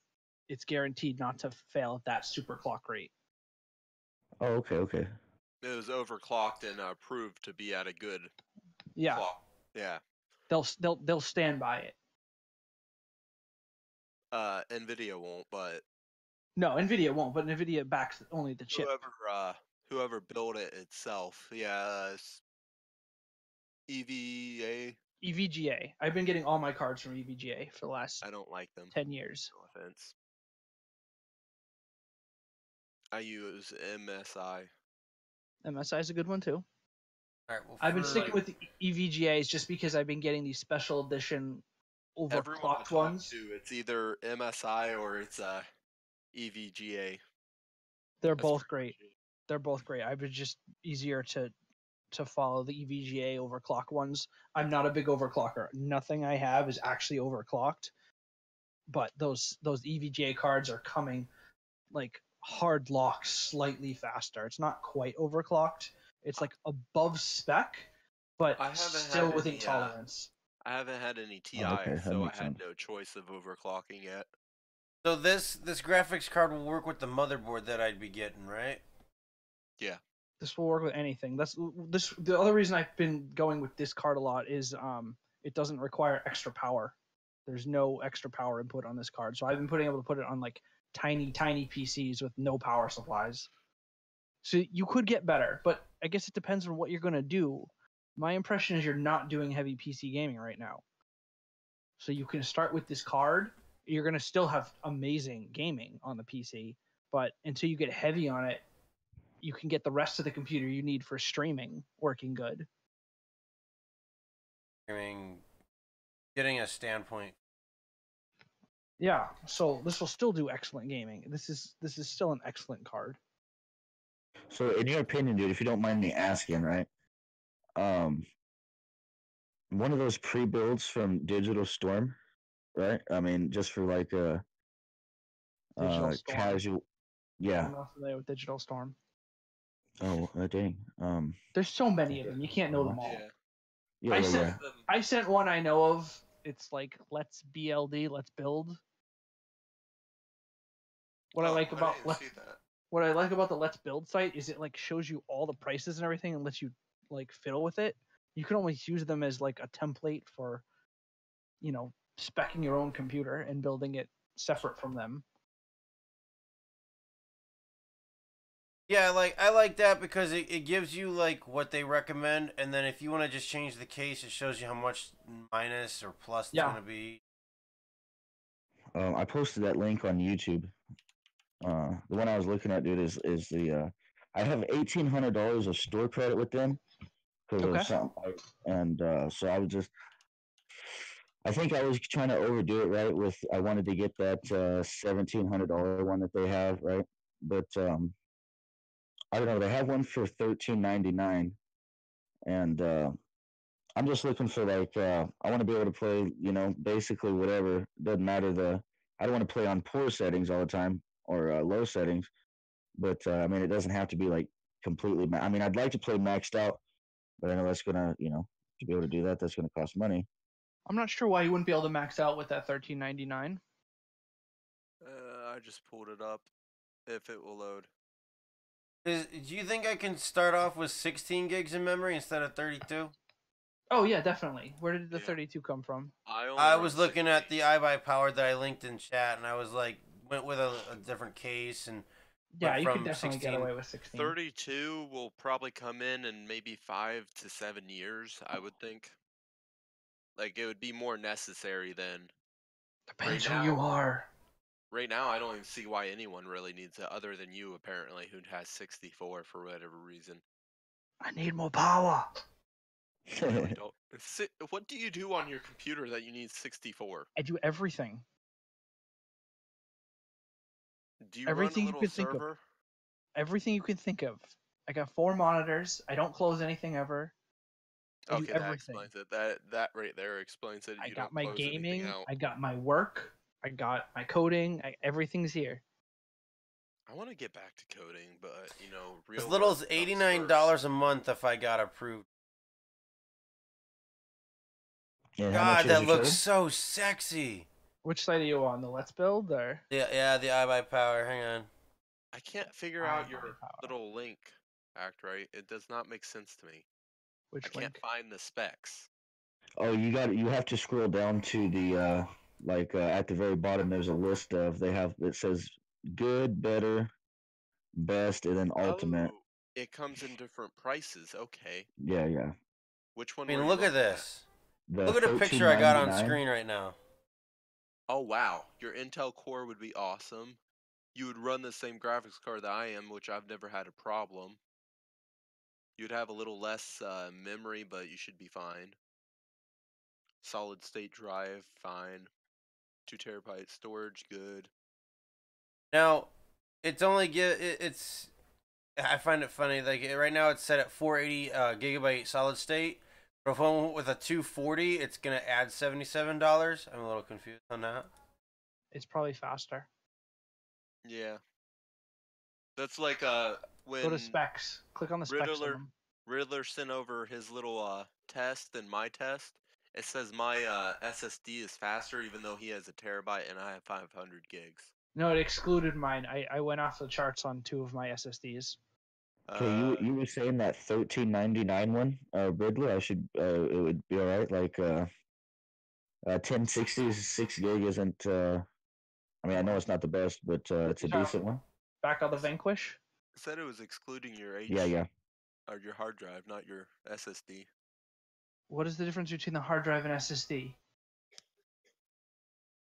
not to fail at that super clock rate. Oh, okay. It was overclocked and proved to be at a good Yeah. clock. Yeah. They'll stand by it. NVIDIA won't, but no, NVIDIA won't. But NVIDIA backs only the chip. Whoever built it itself, it's EVA. EVGA. I've been getting all my cards from EVGA for the last. I don't like them. 10 years. No offense. I use MSI. MSI is a good one too. All right, well, I've been sticking with the EVGAs just because I've been getting these special edition overclocked ones. It's either MSI or it's EVGA. They're both great. They're both great. I was just easier to follow the EVGA overclock ones. I'm not a big overclocker. Nothing I have is actually overclocked. But those EVGA cards are coming like hard locked slightly faster. It's not quite overclocked. It's like above spec, but still within tolerance. I haven't had any TI, so I had no choice of overclocking yet. So this graphics card will work with the motherboard that I'd be getting, right? Yeah. This will work with anything. The other reason I've been going with this card a lot is it doesn't require extra power. There's no extra power input on this card, so I've been able to put it on like tiny PCs with no power supplies. So you could get better, but I guess it depends on what you're going to do. My impression is you're not doing heavy PC gaming right now. So you can start with this card. You're going to still have amazing gaming on the PC, but until you get heavy on it, you can get the rest of the computer you need for streaming working good. Getting a standpoint. Yeah, so this will still do excellent gaming. This is still an excellent card. So, in your opinion, dude, if you don't mind me asking, right? One of those pre-builds from Digital Storm, right? I mean, just for like a casual. Yeah. I'm not familiar with Digital Storm. Oh, dang. There's so many of them. You can't know them all. Yeah. I sent one I know of. It's like Let's BLD, Let's Build. What I like about the Let's Build site is it like shows you all the prices and everything and lets you like fiddle with it. You can always use them as like a template for, speccing your own computer and building it separate from them. Yeah, I like that because it gives you like what they recommend, and then if you want to just change the case, it shows you how much minus or plus it's going to be. I posted that link on YouTube. The one I was looking at, dude, is the I have $1,800 of store credit with them because of something, and so I think I was trying to overdo it, right? I wanted to get that $1,700 one that they have, right? But I don't know. They have one for $13.99, and I'm just looking for like I want to be able to play, basically whatever. Doesn't matter I don't want to play on poor settings all the time or low settings, but I mean it doesn't have to be like completely. I mean I'd like to play maxed out, but I know that's gonna to be able to do that, that's gonna cost money. I'm not sure why you wouldn't be able to max out with that $13.99. I just pulled it up. If it will load. Do you think I can start off with 16 gigs in memory instead of 32? Oh yeah, definitely. Where did the 32 come from? I was looking at the iBuyPower that I linked in chat, and I was like, went with a different case, and yeah, you can definitely get away with 16. 32 will probably come in maybe 5 to 7 years, I would think. Like it would be more necessary than. Depends who you are. Right now, I don't even see why anyone really needs it, other than you, apparently, who has 64 for whatever reason. I need more power. Really don't. What do you do on your computer that you need 64? I do everything. Do you everything run a little server? Everything you can think of. I got 4 monitors. I don't close anything ever. Okay, that explains it. That right there explains it. I got my gaming. I got my work. I got my coding. Everything's here. I want to get back to coding, but you know, As real little work as comes $89 first. a month if I got approved. And how much God, is that your looks total? so sexy. Which side are you on? The Let's Build or Yeah, the iBuyPower. Hang on. I can't figure I out your buy power? little link, Act Right. It does not make sense to me. I Which can't link? find the specs. Oh, you have to scroll down to the at the very bottom. There's a list of it says good, better, best, and then ultimate. Oh, it comes in different prices. Okay. Yeah, yeah. Which I one were mean, you look at looking at? this. The Look at a picture I got on 1399. screen right now. Oh, wow. Your Intel Core would be awesome. You would run the same graphics card that I am, which I've never had a problem. You'd have a little less memory, but you should be fine. Solid state drive, fine. 2 terabyte storage, good. Now, it's only it's. I find it funny. Like right now, it's set at 480 gigabyte solid state. But if I went with a 240, it's gonna add $77. I'm a little confused on that. It's probably faster. Yeah. That's like Go to when specs. Click on the specs of Riddler them. Riddler sent over his little test and my test. It says my SSD is faster even though he has a terabyte and I have 500 gigs. No, it excluded mine. I went off the charts on 2 of my SSDs. Okay, you were saying that 1399 one, Riddler. I should it would be all right. Like 1060 is 6 gig isn't. I mean, I know it's not the best, but it's a decent one. Back on the Vanquish. said it was excluding your Yeah, yeah. or your hard drive, not your SSD. What is the difference between the hard drive and SSD?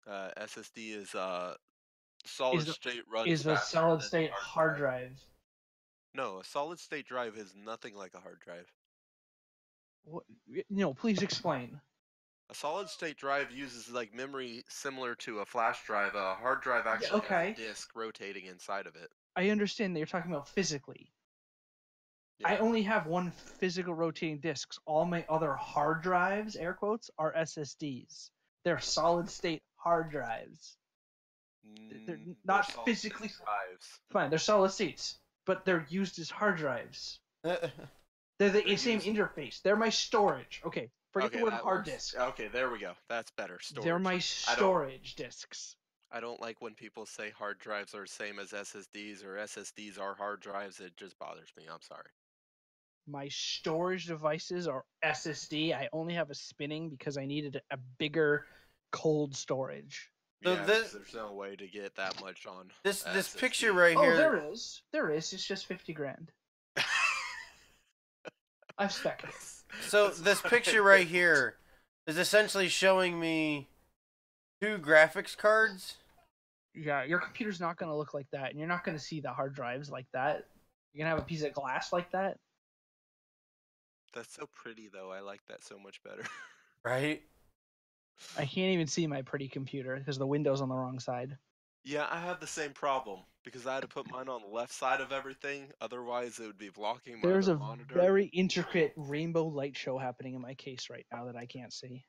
SSD is solid state runs Is a faster solid than state hard drive? No, a solid state drive is nothing like a hard drive. What, please explain. A solid state drive uses like memory similar to a flash drive. A hard drive actually okay. has a disk rotating inside of it. I understand that you're talking about physically. Yeah. I only have one physical rotating discs. All my other hard drives, air quotes, are SSDs. They're solid state hard drives. They're not solid physically state drives. fine. They're solid states, but they're used as hard drives. They're the same interface. They're my storage. Okay, forget the word hard disk. Okay, there we go. That's better. Storage. They're my storage discs. I don't like when people say hard drives are the same as SSDs or SSDs are hard drives. It just bothers me. I'm sorry. My storage devices are SSD. I only have a spinning because I needed a bigger cold storage. So yeah, there's no way to get that much on this SSD. picture right here. Oh, there is. There is. It's just 50 grand. I've spec'd it. So this picture right here is essentially showing me 2 graphics cards. Yeah, your computer's not going to look like that, and you're not going to see the hard drives like that. You're going to have a piece of glass like that. That's so pretty, though. I like that so much better. Right? I can't even see my pretty computer because the window's on the wrong side. Yeah, I have the same problem because I had to put mine on the left side of everything. Otherwise, it would be blocking my There's a monitor. very intricate rainbow light show happening in my case right now that I can't see.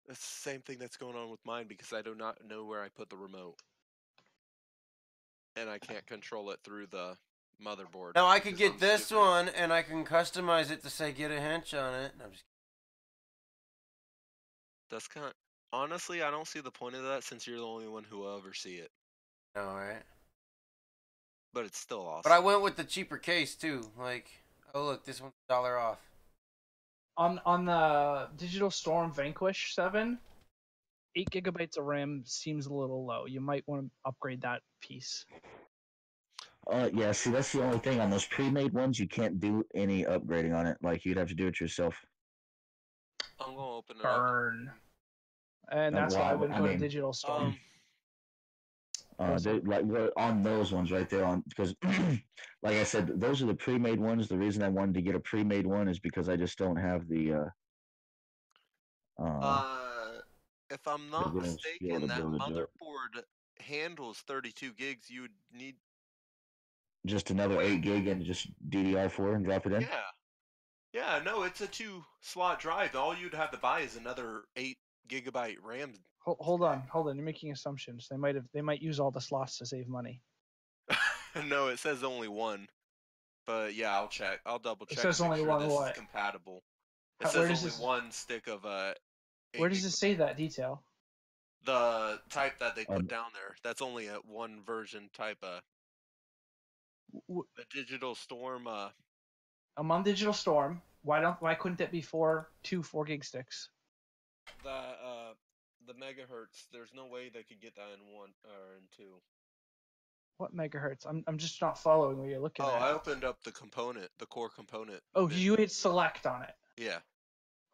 That's the same thing that's going on with mine because I do not know where I put the remote. And I can't control it through the motherboard. Now I could get this one and I can customize it to say GetaHinsh on it. I'm just... That's kind of... Honestly, I don't see the point of that since you're the only one who will ever see it. All right. But it's still awesome. But I went with the cheaper case too. Like, oh look, this one's $1 off. On the Digital Storm Vanquish 7, 8 gigabytes of RAM seems a little low. You might want to upgrade that piece. Yeah, see, that's the only thing. On those pre-made ones, you can't do any upgrading on it. Like, you'd have to do it yourself. I'm going to open it Burn. And that's why I wouldn't go to Digital Storm. Like on those ones right there, on because, like I said, those are the pre-made ones. The reason I wanted to get a pre-made one is because I just don't have the. If I'm not mistaken, that motherboard handles 32 gigs. You would need just another 8 gig and just DDR4 and drop it in. Yeah. No, it's a 2-slot drive. All you'd have to buy is another 8 gigabyte RAM. Hold on. You're making assumptions. They might use all the slots to save money. No, it says only one. But yeah, I'll check. I'll double check says and make only sure one this is what? compatible. It Where says does only this- one stick of 8 Where does gig. it say that detail? The type that they put Um, down there. That's only a one version type. W- The Digital Storm. I'm on Digital Storm. Why couldn't it be two 4 gig sticks? The megahertz. There's no way they could get that in one or in two. What megahertz? I'm just not following what you're looking Oh, at. I opened up the component, the core component. Oh, bin. you hit select on it. Yeah,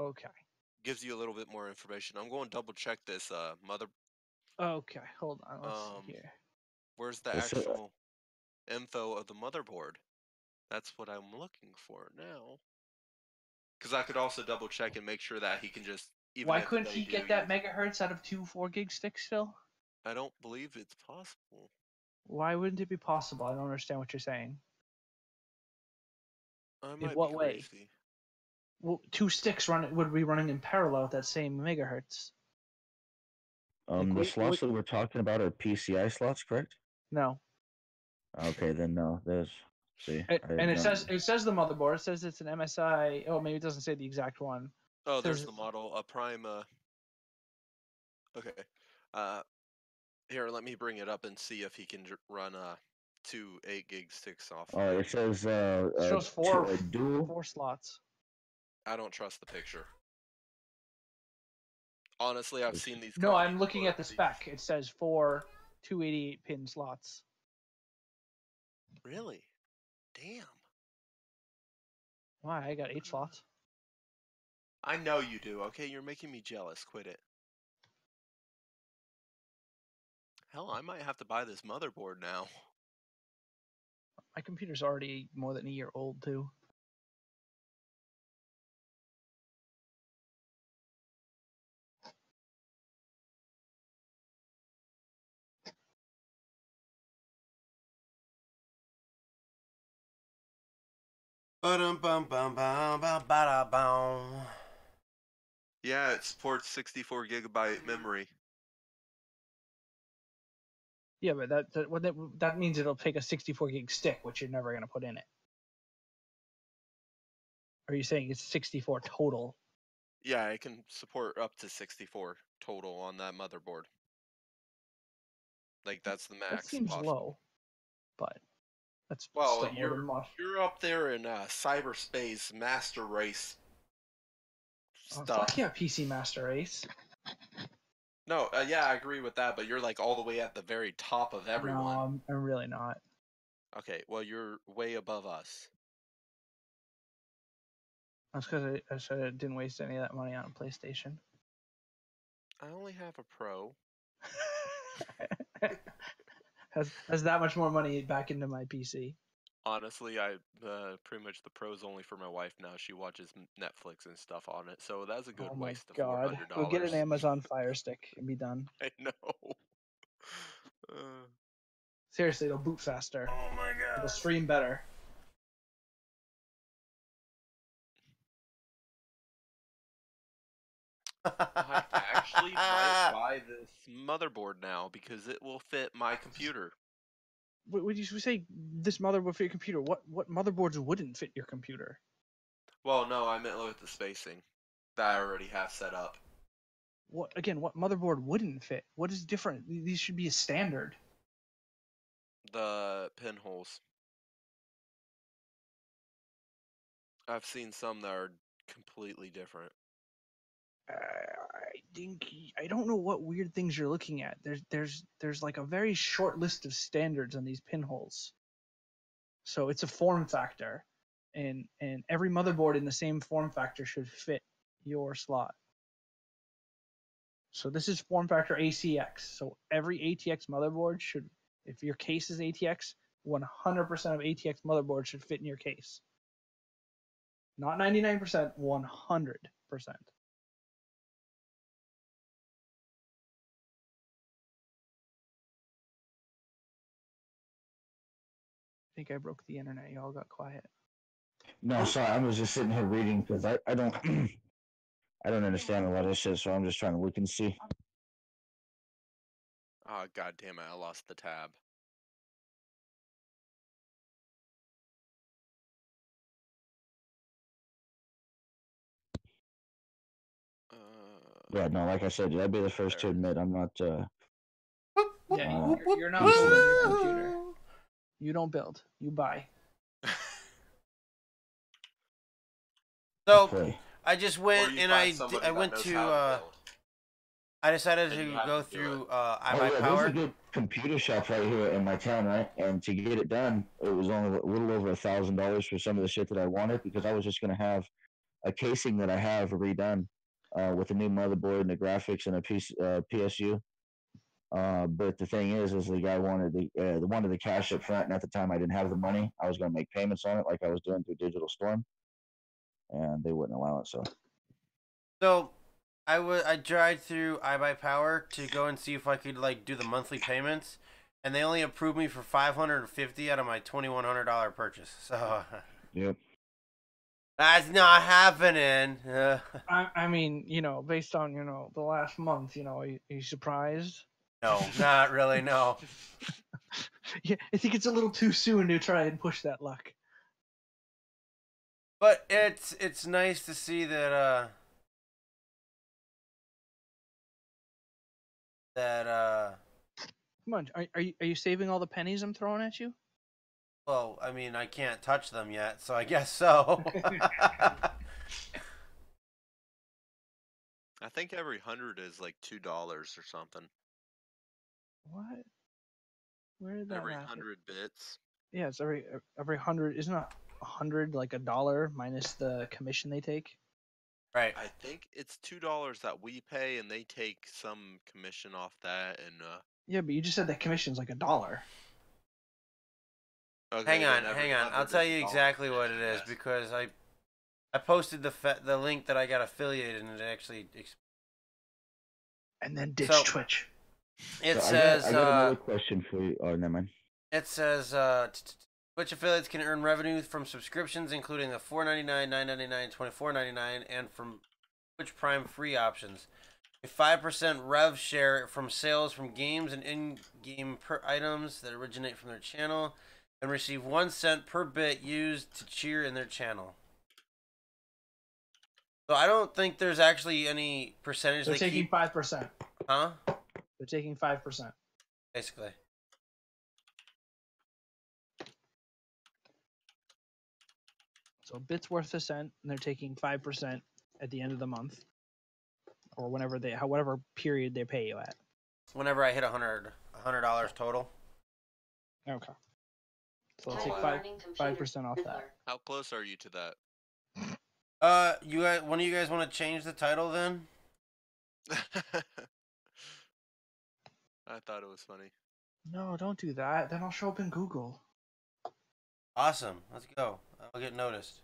Okay. gives you a little bit more information. I'm going to double check this mother. Okay, hold on. Let's Um, see here. Where's the It's a- actual info of the motherboard? That's what I'm looking for now. Because I could also double check and make sure that he can just. Even Why if couldn't they he do get that use- megahertz out of two 4 gig sticks still? I don't believe it's possible. Why wouldn't it be possible? I don't understand what you're saying. I In might what be way? crazy. Well, two sticks would be running in parallel at that same megahertz. Like, the wait, slots that we're talking about are PCI slots, correct? No. Okay, then no. There's see. And it says the motherboard. It says it's an MSI. Oh, maybe it doesn't say the exact one. Oh, It there's says the model. A prime. Okay. Here, let me bring it up and see if he can run two 8 gig sticks off. It says it shows dual. 4 slots. I don't trust the picture. Honestly, I've seen these. No, cards I'm looking before. at the spec. It says 4 288 pin slots. Really? Damn. Why? I got 8 slots. I know you do. Okay, you're making me jealous. Quit it. Hell, I might have to buy this motherboard now. My computer's already more than a year old too. Yeah, it supports 64 gigabyte memory. Yeah, but that means it'll take a 64 gig stick, which you're never gonna put in it. Are you saying it's 64 total? Yeah, it can support up to 64 total on that motherboard. Like that's the max. That seems possible. low, but that's Well, still more than much. you're up there in cyberspace master race Oh, stuff. fuck yeah, PC Master Race. No, yeah, I agree with that, but you're like all the way at the very top of everyone. No, I'm really not. Okay, well you're way above us. That's because I said I didn't waste any of that money on a PlayStation. I only have a Pro. has that much more money back into my PC. Honestly, I pretty much the Pro's only for my wife now. She watches Netflix and stuff on it, so that's a good waste of $400. Go get an Amazon Fire Stick and be done. I know. Seriously, it'll boot faster. Oh my god. It'll stream better. I actually might buy this motherboard now because it will fit my computer. Would you say this motherboard would fit your computer? What motherboards wouldn't fit your computer? Well, no, I meant with the spacing that I already have set up. What motherboard wouldn't fit? What is different? These should be a standard. The pinholes. I've seen some that are completely different. I don't know what weird things you're looking at. There's like a very short list of standards on these pinholes. So it's a form factor, and every motherboard in the same form factor should fit your slot. So this is form factor ACX. So every ATX motherboard should, if your case is ATX, 100% of ATX motherboards should fit in your case. Not 99%, 100%. I think I broke the internet. Y'all got quiet. No, sorry, I was just sitting here reading because I don't I don't understand a lot of this shit, so I'm just trying to look and see. Oh, god damn it, I lost the tab. Yeah, no, like I said, I'd be the first to There. admit I'm not. Yeah, you're not PC. building your computer. You don't build. You buy. So Okay. I just Or went you and find somebody I that went knows to how to build. I decided And you to have go to do through it. Oh yeah, there's a iBuyPower. good computer shop right here in my town, right? And to get it done, it was only a little over $1,000 for some of the shit that I wanted because I was just gonna have a casing that I have redone with a new motherboard and the graphics and a piece PSU. But the thing is the guy wanted the cash up front, and at the time I didn't have the money. I was gonna make payments on it like I was doing through Digital Storm, and they wouldn't allow it. So I tried through iBuyPower to go and see if I could like do the monthly payments, and they only approved me for $550 out of my $2,100 purchase. So Yep. that's not happening. I mean, based on the last month, are you surprised? No, not really. No. Yeah, I think it's a little too soon to try and push that luck. But it's nice to see that Come on, are you saving all the pennies I'm throwing at you? well, I mean, I can't touch them yet, so I guess so. I think every 100 is like $2 or something. What? Where did that Every happen? 100 bits. Yeah, it's every 100. Isn't a 100 like $1 minus the commission they take? Right. I think it's $2 that we pay, and they take some commission off that. And Yeah, but you just said that commission's like $1. okay, Hang on, then every hang on. 100 I'll tell is you $1 exactly what it commission, is yes. because I posted the link that I got affiliated and it actually And then ditch So- Twitch. it So says I got another question for you. Oh, never mind. it says Twitch affiliates can earn revenue from subscriptions including the $4.99, $9.99, $24.99 and from Twitch Prime free options. A 5% rev share from sales from games and in-game items that originate from their channel and receive 1 cent per bit used to cheer in their channel. So I don't think there's actually any percentage They're they taking keep. 5%. Huh? They're taking 5%. Basically. So a bit's worth a cent, and they're taking 5% at the end of the month, or whatever period they pay you at. Whenever I hit $100 total. Okay. So they'll Oh, take wow. 5% off that. How close are you to that? You guys, one of you guys want to change the title then? I thought it was funny. No, don't do that. Then I'll show up in Google. Awesome. Let's go. I'll get noticed.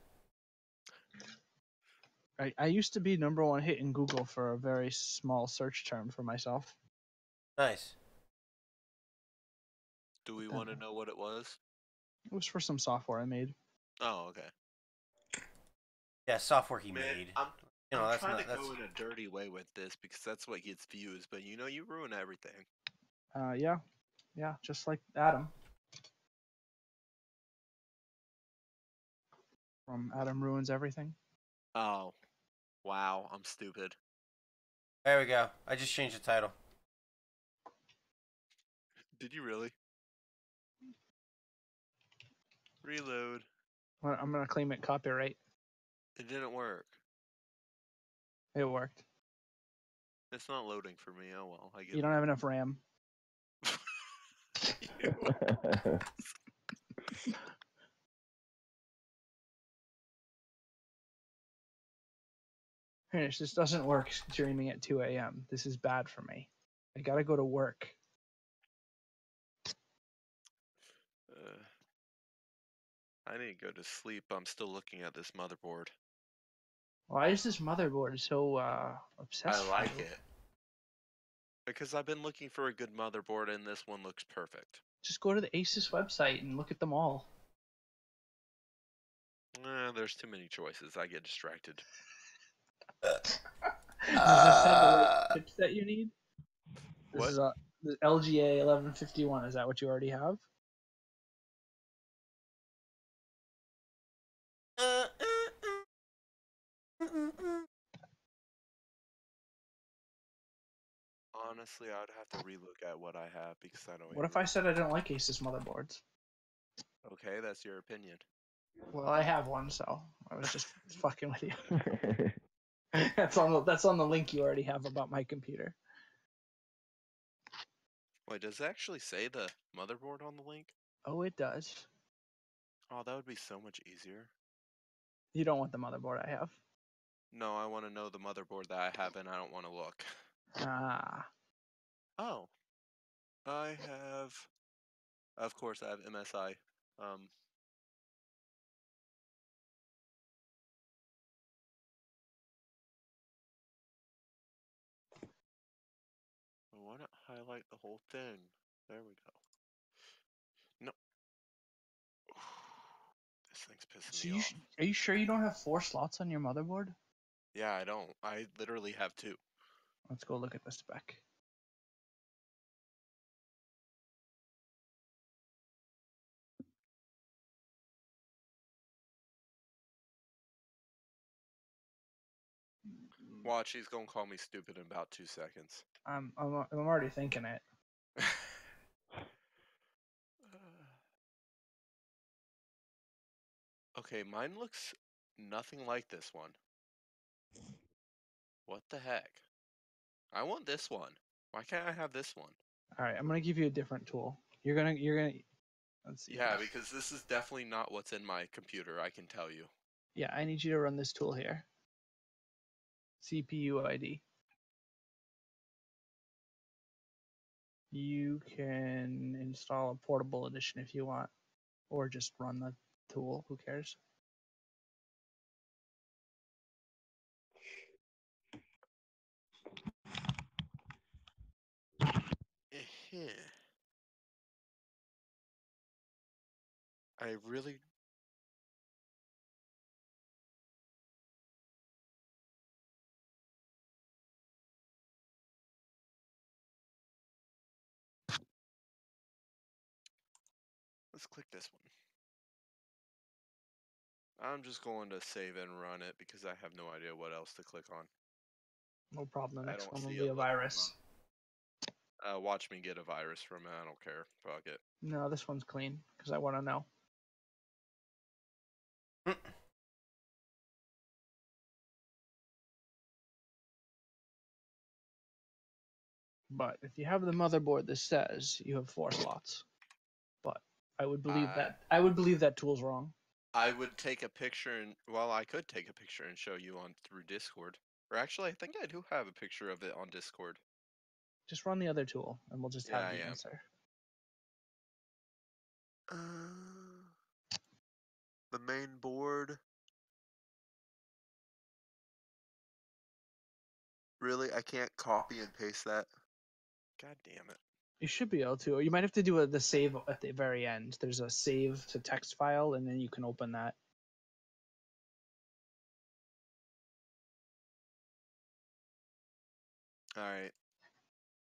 I used to be #1 hit in Google for a very small search term for myself. Nice. Do we want to know what it was? It was for some software I made. Oh, okay. Yeah, software he Man, made. I'm That's trying not to go in a dirty way with this because that's what gets views, but you ruin everything. Yeah, just like Adam. From Adam Ruins Everything. Oh, wow, I'm stupid. There we go. I just changed the title. Did you really? Reload. Well, I'm gonna claim it copyright. It didn't work. It worked. It's not loading for me. Oh well, I get You don't have enough RAM. Finish. This doesn't work streaming at 2 a.m. This is bad for me. I gotta go to work. I need to go to sleep. I'm still looking at this motherboard. Why is this motherboard so obsessed? I like with? it. Because I've been looking for a good motherboard and this one looks perfect. Just go to the Asus website and look at them all. There's too many choices. I get distracted. Does this have the right chips that you need? This What? is the LGA 1151. Is that what you already have? Honestly, I would have to relook at what I have because I don't. What if I said I don't like Asus motherboards? Okay, that's your opinion. Well, I have one, so I was just fucking with you. That's on the link you already have about my computer. Wait, does it actually say the motherboard on the link? Oh, it does. Oh, that would be so much easier. You don't want the motherboard I have. No, I want to know the motherboard that I have, and I don't want to look. Ah. Oh, I have. Of course, I have MSI. I want to highlight the whole thing. There we go. No. This thing's pissing me off. Are you sure you don't have 4 slots on your motherboard? Yeah, I don't. I literally have 2. Let's go look at the spec. Watch, he's gonna call me stupid in about 2 seconds. I'm already thinking it. Okay, mine looks nothing like this one. What the heck? I want this one. Why can't I have this one? All right, I'm gonna give you a different tool. You're gonna. Let's see. Yeah, because this is definitely not what's in my computer, I can tell you. Yeah, I need you to run this tool here. CPU ID. You can install a portable edition if you want, or just run the tool. Who cares? I really. Let's click this one. I'm just going to save and run it because I have no idea what else to click on. No problem. The I next don't one will see be a a list. virus. Watch me get a virus from it. I don't care. Fuck it. No, this one's clean because I want to know. But if you have the motherboard, this says you have 4 slots. But I would believe that tool's wrong. I would take a picture and I could take a picture and show you on through Discord. Or actually, I think I do have a picture of it on Discord. Just run the other tool, and we'll just have the answer. The main board. Really, I can't copy and paste that. God damn it. You should be able to. You might have to do the save at the very end. There's a save to text file, and then you can open that. Alright.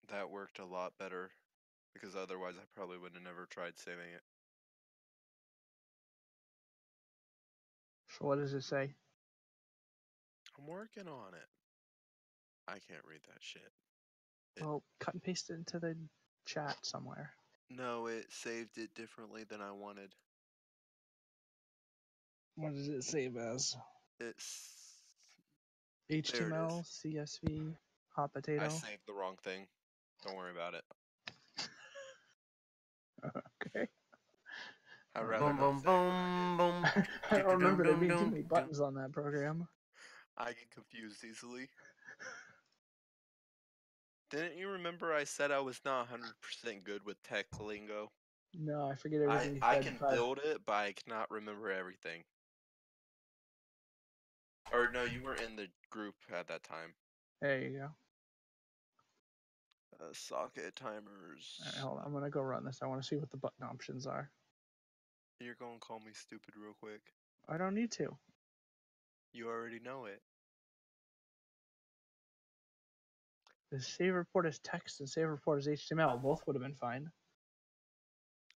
That worked a lot better. Because otherwise I probably would have never tried saving it. So what does it say? I'm working on it. I can't read that shit. Well, cut and paste it into the chat somewhere. No, it saved it differently than I wanted. What does it save as? It's HTML, CSV, hot potato. I saved the wrong thing. Don't worry about it. Okay. I'd rather Boom, not boom, boom, boom. I don't remember there being too many buttons on that program. I get confused easily. Didn't you remember I said I was not 100% good with tech lingo? No, I forget everything you I said. can build it, but I cannot remember everything. Or no, you were in the group at that time. There you go. Socket timers. All right, hold on. I'm gonna go run this. I want to see what the button options are. You're gonna call me stupid real quick. I don't need to. You already know it. The save report is text and save report is HTML. Both would have been fine.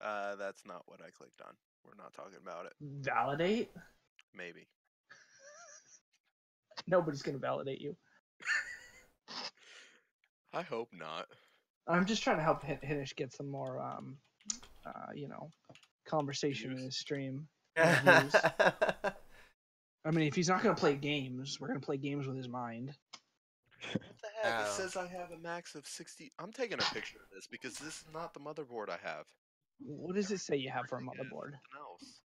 That's not what I clicked on. We're not talking about it. Validate? Maybe. Nobody's gonna validate you. I hope not. I'm just trying to help Hinish get some more, you know, conversation in Views? his stream. and views. I mean, if he's not gonna play games, we're gonna play games with his mind. What the heck? It Ow. says I have a max of 60. I'm taking a picture of this because this is not the motherboard I have. What does it say you have for a Everything is motherboard? something else.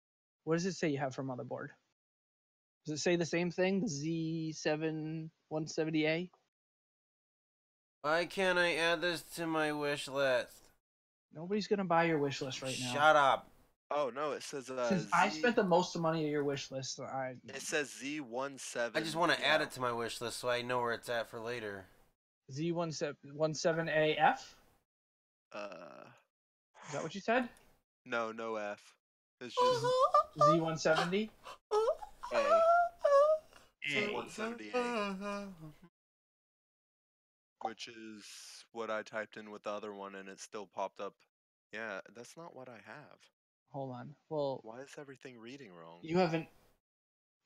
What does it say you have for a motherboard? Does it say the same thing? The Z7 170A? Why can't I add this to my wish list? Nobody's gonna buy your wish list right now. Shut up. Oh no, it says Since I spent the most money of your wish list, It says Z17. I just want to add it to my wish list so I know where it's at for later. Z17AF? Is that what you said? No F. It's just Z170? A. Z170A. Which is what I typed in with the other one and it still popped up. Yeah, that's not what I have. Hold on. Well, Why is everything reading wrong? you have an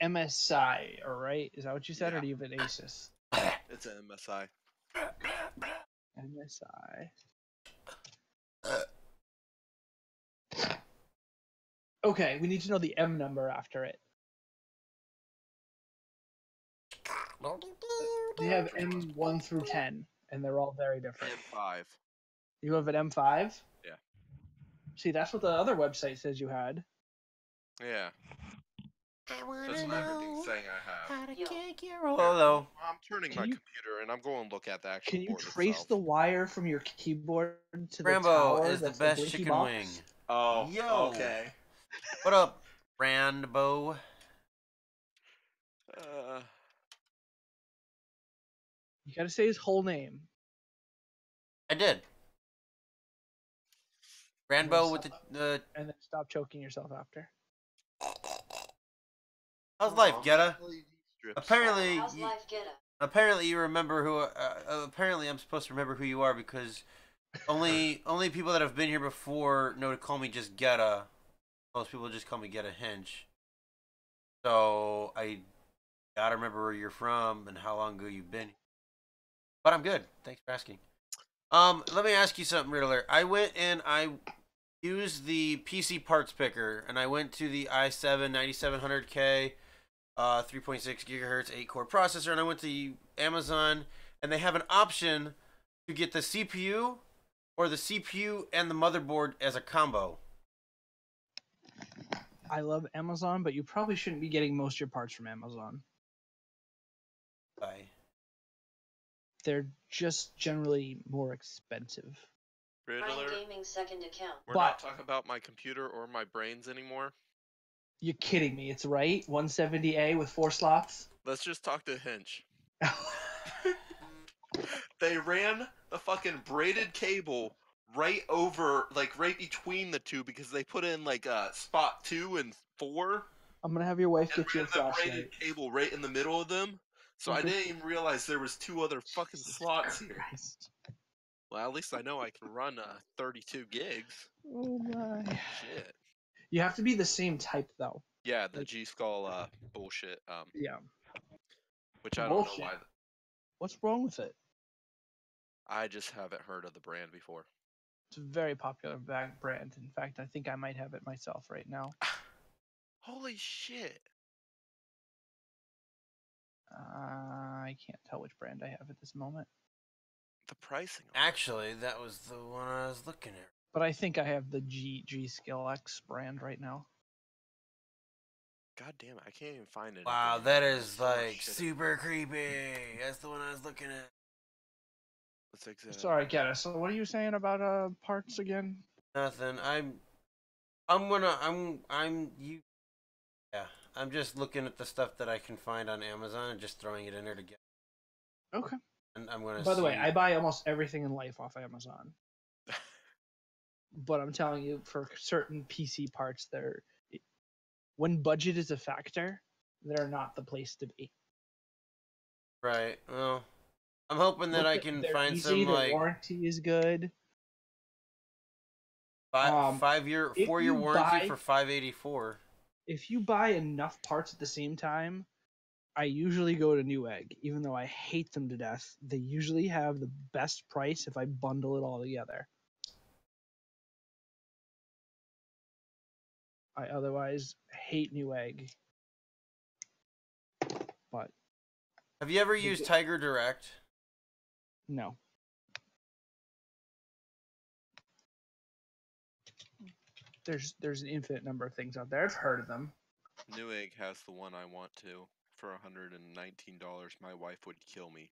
MSI, all right? Is that what you said, Yeah. or do you have an ASUS? It's an MSI. MSI. Okay, we need to know the M number after it. They have M1 through 10, and they're all very different. M5. You have an M5? Yeah. See, that's what the other website says you had. Yeah. That's what everything's saying I have. Hello. I'm turning Can my you- computer and I'm going to look at the actual Can you board trace itself. the wire from your keyboard to the Rambo tower is the that's best blinky chicken box? wing. Oh, Yo. okay. What up, Rambo? You gotta say his whole name. I did. Rambo with the And then stop choking yourself after. how's life, Geta? Strips. Apparently, How's you, life, Geta? apparently you remember who. Apparently, I'm supposed to remember who you are because only people that have been here before know to call me just Geta. Most people just call me GetaHinsh. So I gotta remember where you're from and how long ago you've been. But I'm good. Thanks for asking. Let me ask you something, Riddler. I went and I used the PC parts picker, and I went to the i7 9700K, 3.6 gigahertz, 8-core processor, and I went to Amazon, and they have an option to get the CPU or the CPU and the motherboard as a combo. I love Amazon, but you probably shouldn't be getting most of your parts from Amazon. Bye. They're just generally more expensive. Riddler, Ryan Gaming second account. we're But- not talking about my computer or my brains anymore. You're kidding me. It's right. 170A with 4 slots. Let's just talk to Hinch. They ran the fucking braided cable right over, like right between the two because they put in like spot 2 and 4 I'm gonna have your wife and get you a ran the flashlight. braided cable right in the middle of them. So I Okay. didn't even realize there was 2 other fucking Jesus slots here. Christ. Well, at least I know I can run 32 gigs. Oh my. Shit. You have to be the same type though. Yeah, the Like- G Skull bullshit. Yeah. Which I don't Bullshit. know why. What's wrong with it? I just haven't heard of the brand before. It's a very popular brand. In fact, I think I might have it myself right now. Holy shit. I can't tell which brand I have at this moment, The pricing. on it. Actually, that was the one I was looking at. but I think I have the G Skill X brand right now. God damn it, I can't even find it. Wow, that is like super creepy. That's the one I was looking at. Let's exit. Sorry, Geta. So what are you saying about parts again? Nothing. You. Yeah, I'm just looking at the stuff that I can find on Amazon and just throwing it in there to get. Okay. And I'm gonna. By the way, see- I buy almost everything in life off Amazon. But I'm telling you, for certain PC parts, when budget is a factor, they're not the place to be. Right. Well, I'm hoping that I Look, can they're find easy, some their like warranty is good. 4-year if you warranty buy- for $584. If you buy enough parts at the same time, I usually go to Newegg, even though I hate them to death. They usually have the best price if I bundle it all together. I otherwise hate Newegg. But Have you ever used Tiger Direct? no. There's an infinite number of things out there. I've heard of them. Newegg has the one I want to for $119. My wife would kill me.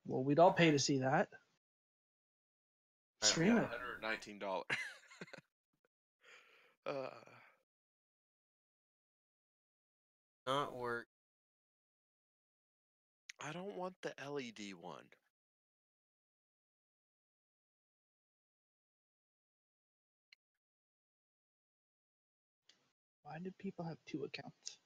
Well, we'd all pay to see that. Stream it. $119. Not work. I don't want the LED one. Why do people have 2 accounts?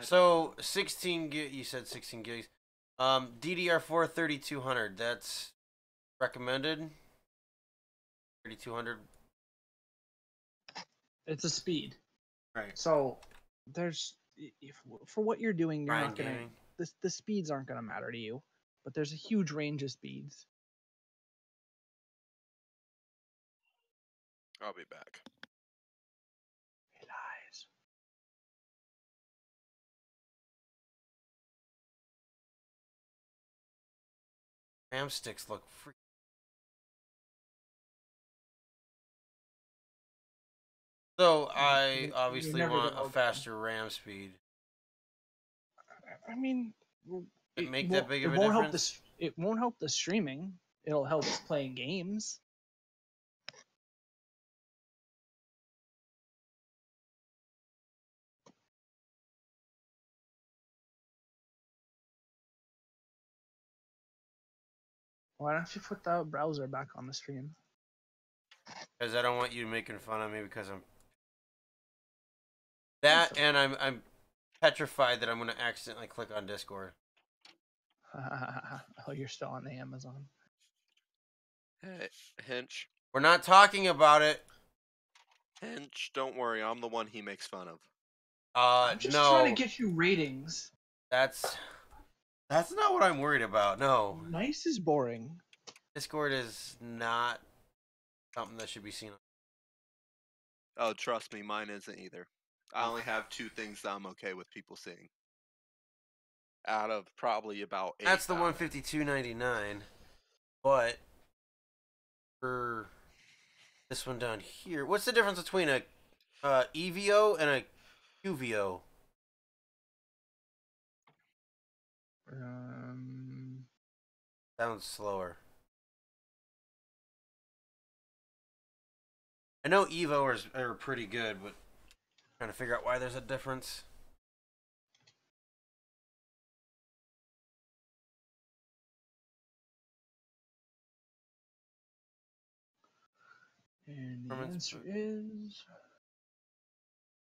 So 16 gig. You said 16 gigs. DDR4 3200. That's recommended. 3200. It's a speed. Right. So there's for what you're doing, you're Ryan not gonna Gaming. the speeds aren't gonna matter to you, but there's a huge range of speeds. I'll be back. He lies. RAM sticks look freaking. So I obviously never want gonna a faster RAM speed. I mean, It make that big of a won't help difference? it won't help the streaming. It'll help playing games. Why don't you put the browser back on the stream? Because I don't want you making fun of me because I'm that, and I'm petrified that I'm going to accidentally click on Discord. Oh, you're still on the Amazon. Hey, Hinch. We're not talking about it. Hinch, don't worry. I'm the one he makes fun of. I'm just no. trying to get you ratings. That's not what I'm worried about. No. Nice is boring. Discord is not something that should be seen. Oh, trust me, mine isn't either. I only have 2 things that I'm okay with people seeing. Out of probably about 8. That's the 152.99. But for this one down here, what's the difference between a EVO and a QVO? Sounds slower. I know EVO are pretty good, but I'm trying to figure out why there's a difference. And the answer is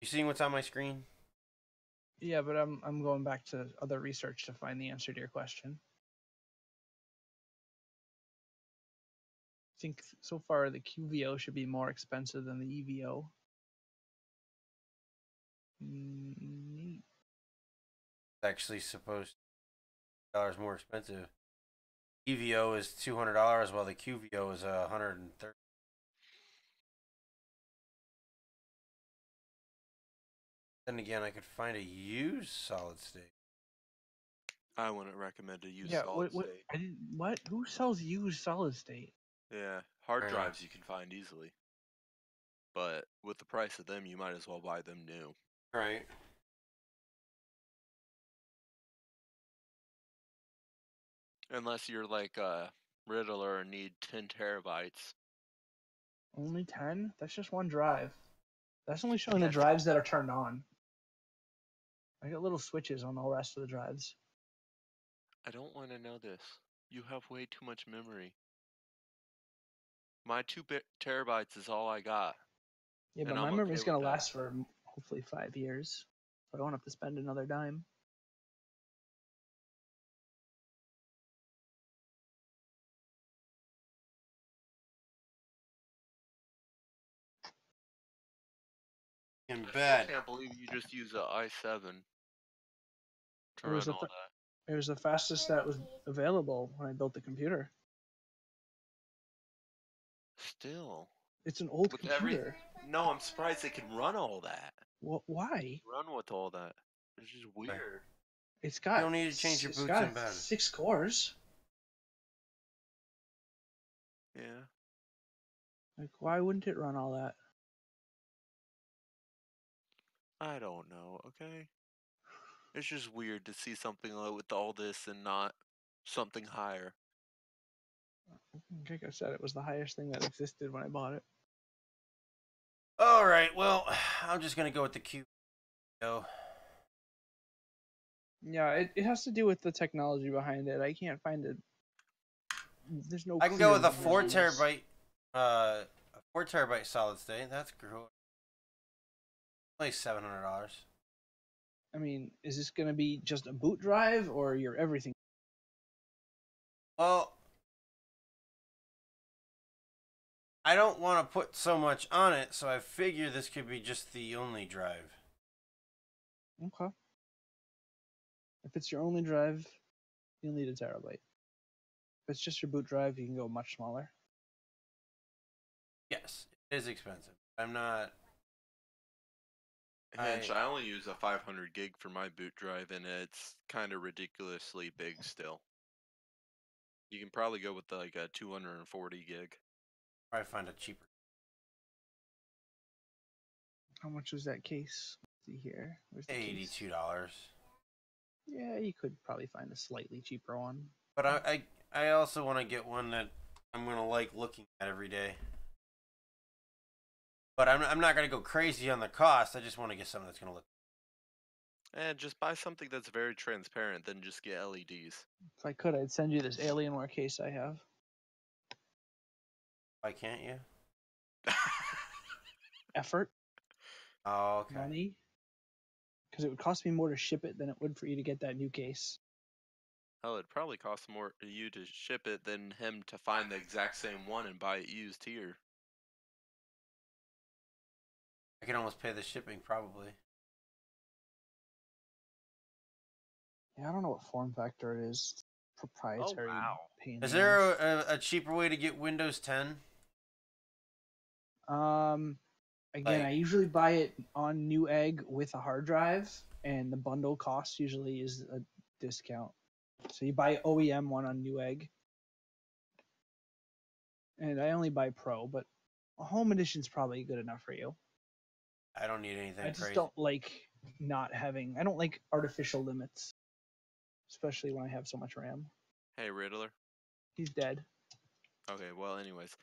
You seeing what's on my screen? yeah, but I'm going back to other research to find the answer to your question. I think so far the QVO should be more expensive than the EVO. Neat. It's actually supposed to be $100 more expensive. EVO is $200 while the QVO is $130. Then again, I could find a used solid state. I wouldn't recommend a used Yeah, solid what? state. I didn't. What? Who sells used solid state? Yeah, hard Right. drives you can find easily. But with the price of them, you might as well buy them new. Right. Unless you're like Riddler and need 10 terabytes. Only 10? That's just one drive. That's only showing the drives that are turned on. I got little switches on all the rest of the drives. I don't want to know this. You have way too much memory. My 2 terabytes is all I got. Yeah, but And my I'm memory's okay gonna with that. last for hopefully 5 years. So I don't have to spend another dime. in I bed. can't believe you just used a i7 to It was run the all that. it was the fastest that was available when I built the computer. Still, It's an old with every computer. no, I'm surprised it can run all that. Why? Run with all that. It's just weird. It's You got don't need to change your it's boots got in bed. 6 cores. Yeah. Like, why wouldn't it run all that? I don't know. Okay. It's just weird to see something with all this and not something higher. Like I said, it was the highest thing that existed when I bought it. All right, well, I'm just gonna go with the Q. Go. Yeah, it has to do with the technology behind it. I can't find it. There's no. I can go clear with a 4 reviews. terabyte, a 4 terabyte solid state. That's cool. Only $700. I mean, is this gonna be just a boot drive or your everything? Well, I don't want to put so much on it, so I figure this could be just the only drive. Okay. If it's your only drive, you'll need a terabyte. If it's just your boot drive, you can go much smaller. Yes, it is expensive. I'm not. Hinch, I only use a 500 gig for my boot drive, and it's kind of ridiculously big still. You can probably go with like a 240 gig. Probably find a cheaper. How much was that case? Let's see here. Where's the case? $82. Yeah, you could probably find a slightly cheaper one. But I also want to get one that I'm gonna like looking at every day. But I'm not gonna go crazy on the cost. I just want to get something that's gonna look. And just buy something that's very transparent, then just get LEDs. If I could, I'd send you this Alienware case I have. Why can't you? Effort, Oh, okay. money. Because it would cost me more to ship it than it would for you to get that new case. Hell, it'd probably cost more for you to ship it than him to find the exact same one and buy it used here. I can almost pay the shipping probably. Yeah, I don't know what form factor it is. It's proprietary. Oh, wow. Pain in Is the there ass. a cheaper way to get Windows 10? Again, Like- I usually buy it on Newegg with a hard drive, and the bundle cost usually is a discount. So you buy OEM one on Newegg, and I only buy Pro, but a home edition's probably good enough for you. I don't need anything I just crazy. don't like not having. I don't like artificial limits, especially when I have so much RAM. Hey, Riddler. He's dead. Okay, well, anyways.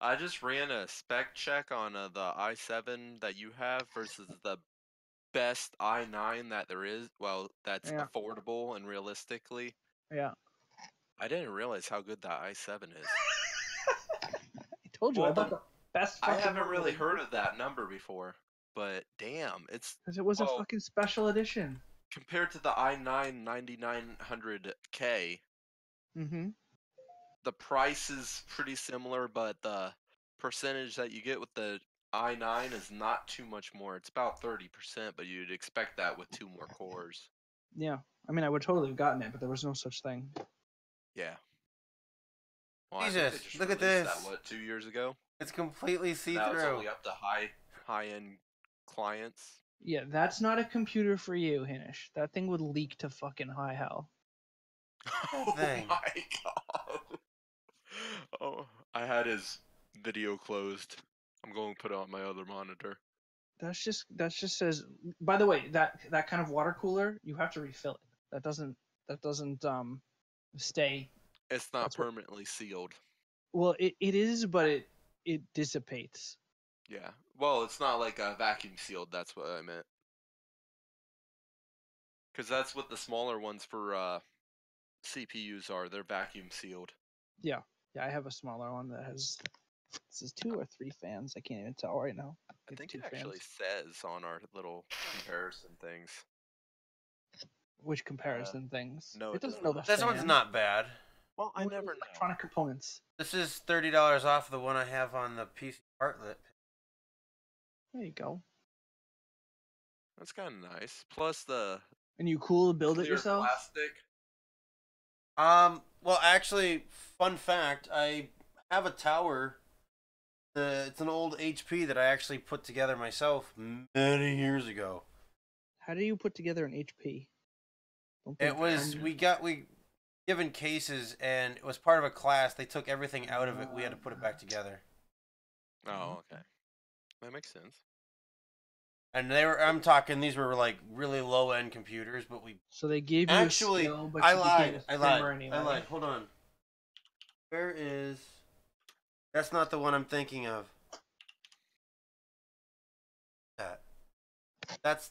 I just ran a spec check on the i7 that you have versus the best i9 that there is. Well, that's Yeah. affordable and realistically. Yeah. I didn't realize how good that i7 is. I told you I Well, bought the best. I fucking haven't one really that- heard of that number before, but damn, it's Because it was a well, fucking special edition. compared to the i9 9900K. Mm-hmm. The price is pretty similar, but the percentage that you get with the i9 is not too much more. It's about 30%, but you'd expect that with 2 more cores. Yeah. I mean, I would totally have gotten it, but there was no such thing. Yeah. Well, I think they Jesus, just look at released this. That, what, 2 years ago? It's completely Now it's see-through. only up to high-end clients. Yeah, that's not a computer for you, Hinish. That thing would leak to fucking high hell. Oh thing. my god. Oh, I had his video closed. I'm going to put it on my other monitor. That just says. By the way, that kind of water cooler, you have to refill it. That doesn't stay. It's not That's what- permanently sealed. Well, it is, but it dissipates. Yeah. Well, it's not like a vacuum sealed. That's what I meant. Because that's what the smaller ones for CPUs are. They're vacuum sealed. Yeah, I have a smaller one that has. This is 2 or 3 fans. I can't even tell right now. I It's think 2 it actually fans. says on our little comparison things. Which comparison things? no, it it doesn't does know the not. This fan. one's not bad. Well, I What are never the know. electronic components. This is $30 off the one I have on the PC Partlet. There you go. That's kind of nice. Plus the And you cool to build it clear yourself? plastic. Well, actually, fun fact, I have a tower. It's an old HP that I actually put together myself many years ago. How do you put together an HP? Don't they It was bend? we given cases, and it was part of a class. They took everything out of it. We had to put it back together. Oh, okay. That makes sense. And I'm talking, these were like really low end computers, but we So they gave you actually. a skill, but I you lied. became a I trimmer lied. anyway. I lied. Hold on. Where is? That's not the one I'm thinking of.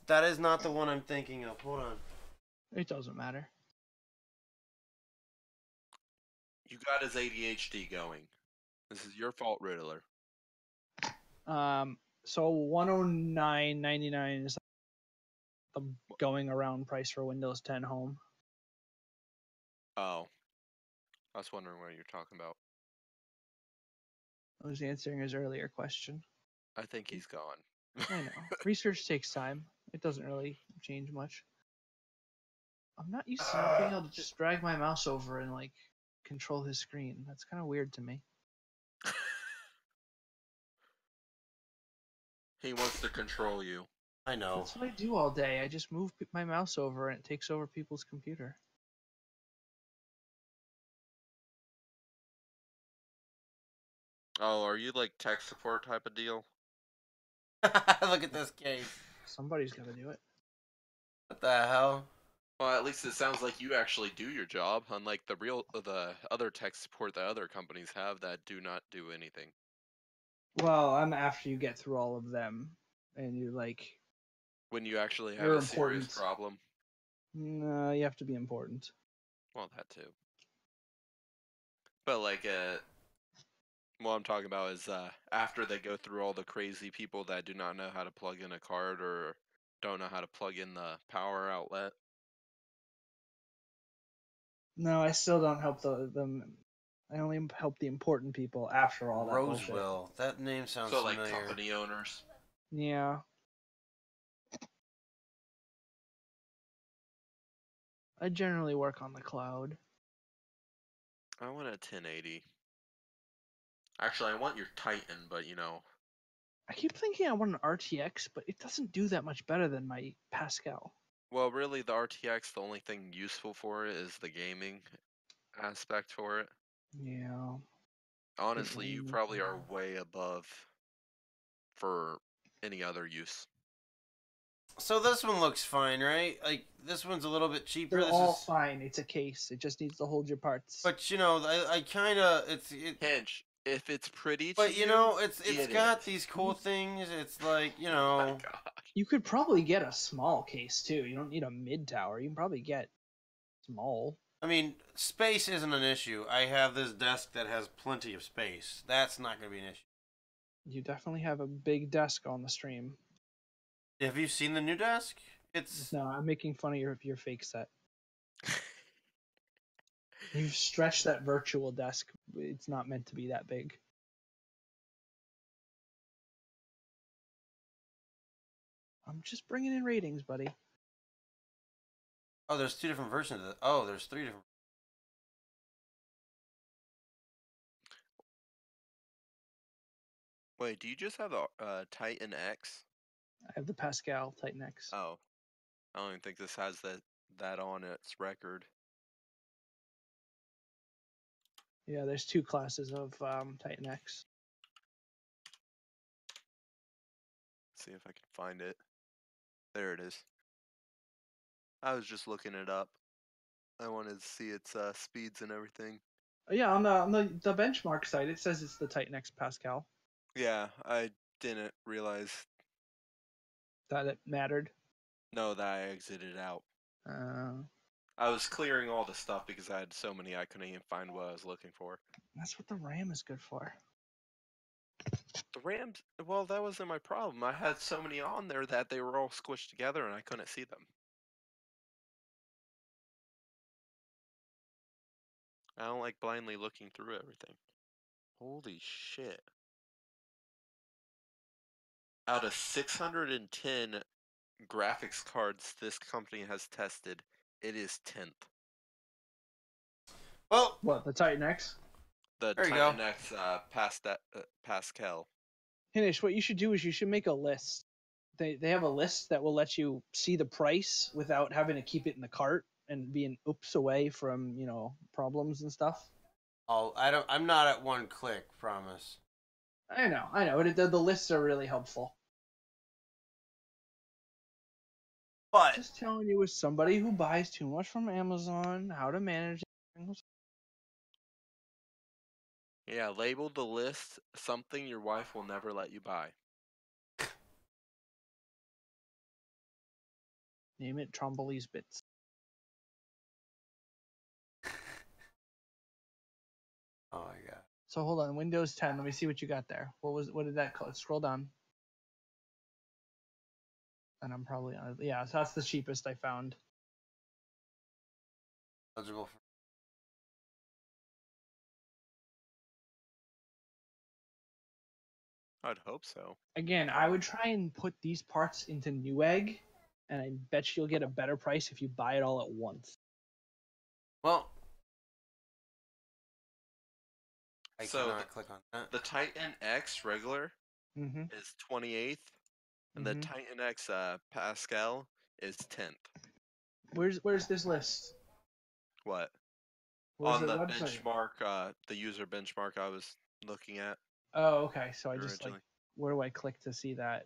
That is not the one I'm thinking of. Hold on. It doesn't matter. You got his ADHD going. This is your fault, Riddler. So 109.99 is the going around price for Windows 10 Home. Oh. I was wondering what you're talking about. I was answering his earlier question. I think he's gone. I know. Research takes time. It doesn't really change much. I'm not used to not being able to just drag my mouse over and like control his screen. That's kind of weird to me. He wants to control you. I know. That's what I do all day. I just move my mouse over and it takes over people's computer. Oh, are you like tech support type of deal? Look at this case. Somebody's got to do it. What the hell? Well, at least it sounds like you actually do your job, unlike the other tech support that other companies have that do not do anything. Well, I'm after you get through all of them, and you're like, When you actually have You're a serious important. problem. no, you have to be important. Well, that too. But like, what I'm talking about is after they go through all the crazy people that do not know how to plug in a card or don't know how to plug in the power outlet. No, I still don't help them. I only help the important people after all that bullshit. Roseville. That name sounds So like familiar. company owners. Yeah. I generally work on the cloud. I want a 1080. Actually, I want your Titan, but you know. I keep thinking I want an RTX, but it doesn't do that much better than my Pascal. Well, really, the RTX, the only thing useful for it is the gaming aspect for it. Yeah. Honestly, you probably are way above for any other use. So this one looks fine, right? Like this one's a little bit cheaper. They're This all is, fine. It's a case. It just needs to hold your parts. but you know, I kind of Hinch, if it's pretty to But you know, it's get got it. these cool things. It's like you Oh know. my God. You could probably get a small case too. You don't need a mid tower. You can probably get small. I mean, space isn't an issue. I have this desk that has plenty of space. That's not going to be an issue. You definitely have a big desk on the stream. Have you seen the new desk? It's No, I'm making fun of your fake set. You've stretched that virtual desk. It's not meant to be that big. I'm just bringing in ratings, buddy. oh, there's two different versions of it. Oh, there's three different. Wait, do you just have a Titan X? I have the Pascal Titan X. Oh, I don't even think this has that on its record. Yeah, there's two classes of Titan X. See if I can find it. There it is. I was just looking it up. I wanted to see its speeds and everything. Yeah, on the benchmark site, it says it's the Titan X Pascal. Yeah, I didn't realize. That it mattered. No, that I exited out. Uh, I was clearing all the stuff because I had so many I couldn't even find what I was looking for. that's what the RAM is good for. The RAMs, well, that wasn't my problem. I had so many on there that they were all squished together and I couldn't see them. I don't like blindly looking through everything. Holy shit. Out of 610 graphics cards this company has tested, it is 10th. Well, What, the Titan X? The There you Titan go. X Pascal. Hinish, what you should do is you should make a list. They have a list that will let you see the price without having to keep it in the cart and being oops away from, problems and stuff. I'm not at one click, promise. I know. But the lists are really helpful. But Just telling you, as somebody who buys too much from Amazon, how to manage things. Yeah, label the list something your wife will never let you buy. Name it Tromboly's Bits. oh my god. So hold on, Windows 10. Let me see what you got there. What did that call? Scroll down. And I'm probably on. Yeah, so that's the cheapest I found. Eligible for I'd hope so. Again, I would try and put these parts into Newegg, and I bet you'll get a better price if you buy it all at once. well. I So cannot click on that. The Titan X regular Mm-hmm. is 28th, and the Titan X Pascal is 10th. Where's this list? What? Where's On the website? benchmark, the user benchmark I was looking at. Oh, okay. So I just originally. where do I click to see that?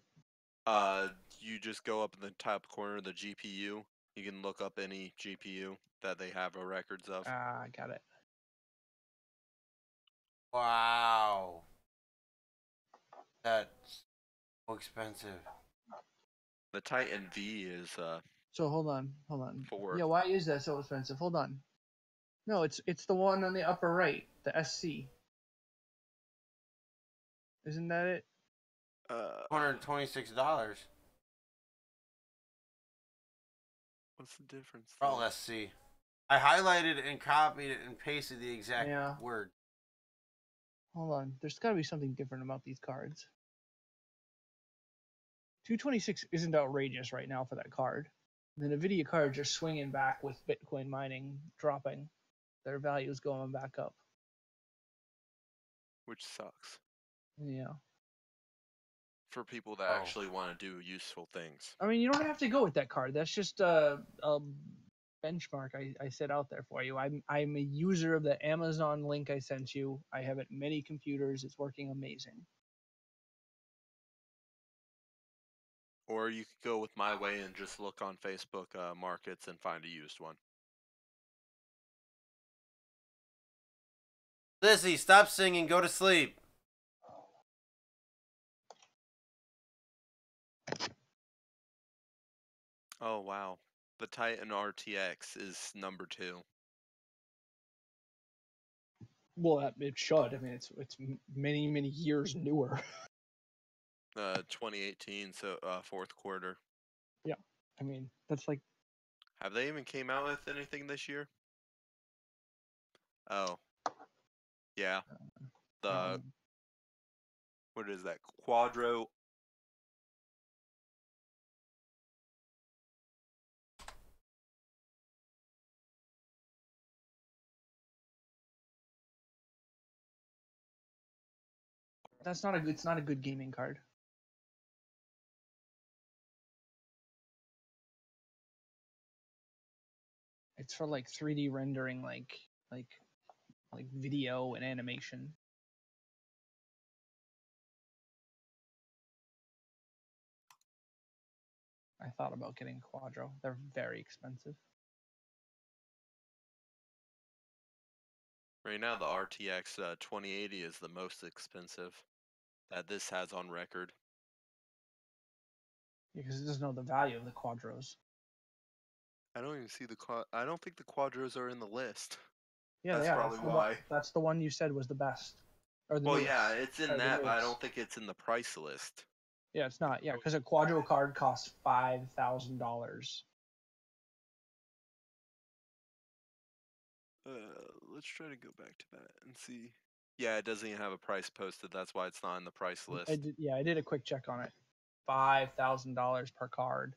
You just go up in the top corner of the GPU. You can look up any GPU that they have records of. I got it. Wow. That's so expensive. The Titan V is So hold on. 4th. Yeah, why is that so expensive? Hold on. No, it's the one on the upper right, the SC. Isn't that it? $126. What's the difference? Oh, let's see. I highlighted and copied it and pasted the exact word. Hold on. There's got to be something different about these cards. 226 isn't outrageous right now for that card. The NVIDIA cards are swinging back with Bitcoin mining dropping. Their value is going back up. Which sucks. Yeah. For people that actually want to do useful things. I mean, you don't have to go with that card. That's just a benchmark I set out there for you. I'm a user of the Amazon link I sent you. I have it in many computers. It's working amazing. Or you could go with my way and just look on Facebook markets and find a used one. Lizzie, stop singing. Go to sleep. Oh, wow. The Titan RTX is number 2. Well, it should. I mean, it's many years newer. 2018, so 4th quarter. Yeah, I mean that's like. Have they even came out with anything this year? Oh, yeah. The what is that? Quadro. That's not a good. It's not a good gaming card. It's for like 3D rendering, like video and animation. I thought about getting Quadro. They're very expensive. Right now, the RTX 2080 is the most expensive that this has on record. Because it doesn't know the value of the Quadros. I don't even see the I don't think the Quadros are in the list. Yeah, that's probably why. That's the one you said was the best. Or the well, newest. yeah, it's in Or that, but I don't think it's in the price list. Yeah, it's not. Yeah, because a Quadro card costs $5,000. Let's try to go back to that and see. Yeah, it doesn't even have a price posted. That's why it's not in the price list. I did a quick check on it. $5,000 per card.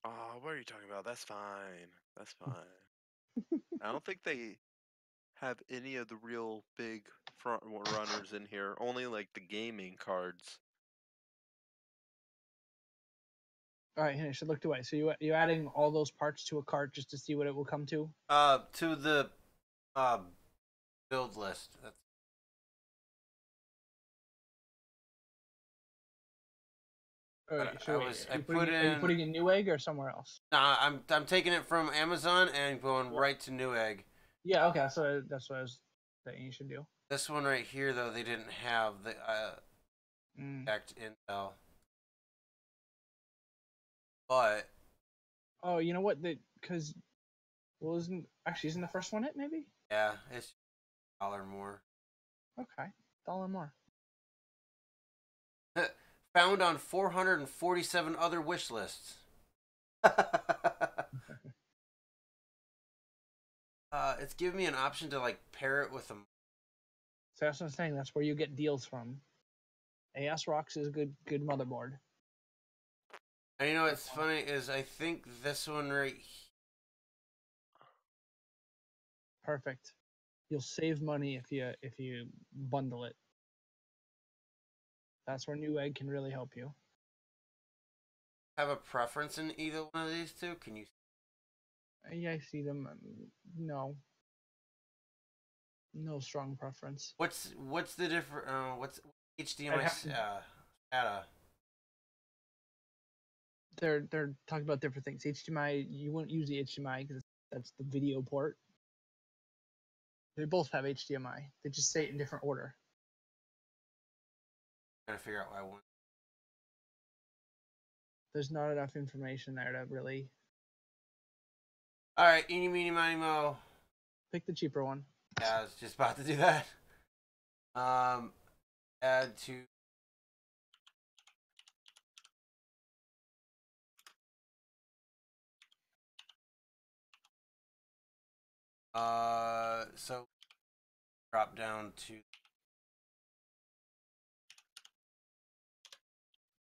Oh, what are you talking about? That's fine. That's fine. I don't think they have any of the real big front runners in here. Only like the gaming cards. All right, Hinish, looked away. So you adding all those parts to a cart just to see what it will come to? To the build list. That's, All right, so I put are you in. putting in Newegg or somewhere else? Nah, I'm taking it from Amazon and going right to Newegg. Yeah, okay, so that's what I was saying you should do. This one right here, though, they didn't have the exact intel. But Oh, you know what? Because isn't the first one it maybe? yeah, it's $1 more. Okay, $1 more. Found on 447 other wish lists. It's giving me an option to like pair it with a. So that's what I'm saying. That's where you get deals from. AS Rocks is a good motherboard. And you know what's funny is I think this one right here. Perfect. You'll save money if you bundle it. That's where Newegg can really help you. Have a preference in either one of these two? Can you? Yeah, I see them. No strong preference. What's the different? What's HDMI SATA? They're talking about different things. HDMI, you wouldn't use the HDMI because that's the video port. They both have HDMI. They just say it in different order. Trying to figure out why I want. There's not enough information there to really. All right, eeny meeny miny mo. Pick the cheaper one. Yeah, I was just about to do that. Add to. So drop down to.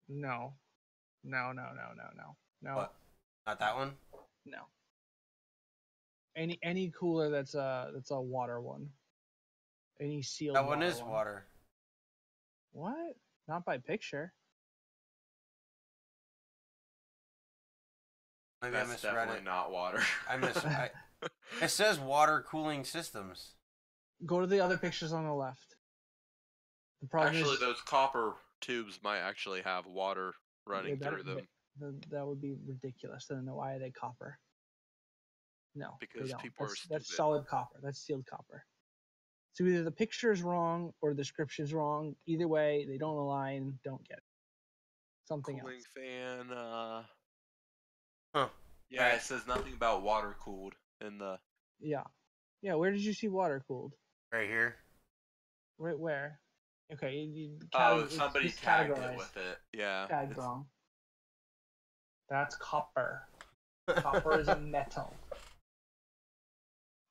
No. What? Not that one. No. Any cooler that's a water one. Any sealed. That one is water. What? Not by picture. Maybe That's I misread definitely it. not water. It says water cooling systems. Go to the other pictures on the left. The problem Actually, is, those copper tubes might actually have water running through them. That would be ridiculous. Then why are they copper? No, Because they don't. people are That's stupid. solid copper. That's sealed copper. So either the picture is wrong or the description is wrong. Either way, they don't align. Don't get it. Something Cooling else. fan. Huh. Yeah, Right. it says nothing about water cooled in the. Yeah. Where did you see water cooled? Right here. Right where? Okay. Somebody tagged it with it. Yeah. Tagged wrong. That's copper. Copper is a metal.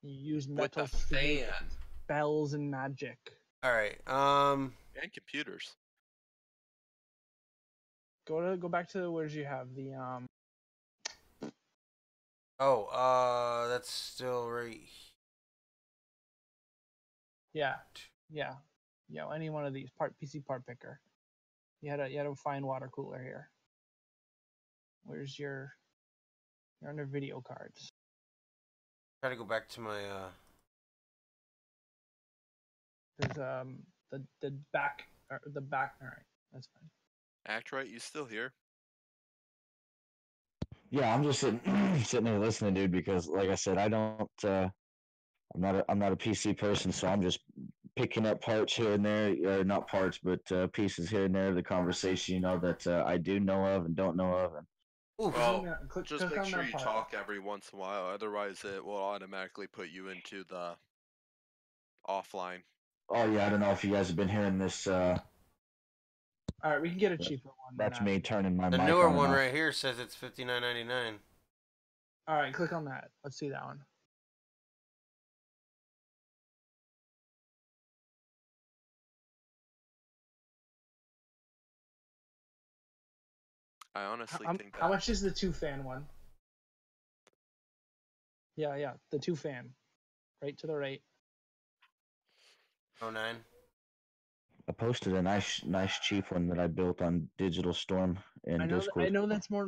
You use With metals the to make fan spells and magic. All right. and computers. Go back to where did you have the That's still right. Yeah. Any one of these PC part picker. You had a fine water cooler here. Where's you're under video cards. Try to go back to my There's the back. All right, that's fine. Act right, you still here? Yeah, I'm just sitting sitting there listening, dude. Because like I said, I don't. I'm not a PC person, so I'm just picking up parts here and there, not parts, but pieces here and there of the conversation, that I do know of and don't know of. And Well, Click just make on sure that you part. talk every once in a while, otherwise it will automatically put you into the offline. oh yeah, I don't know if you guys have been hearing this. All right, we can get a cheaper one. That's me turning my the mic newer on and one off. right here says it's $59.99. All right, click on that. Let's see that one. I honestly think that. How much is the 2-fan one? Yeah, the 2-fan. Right to the right. 09. I posted a nice cheap one that I built on Digital Storm in I Discord. know that's more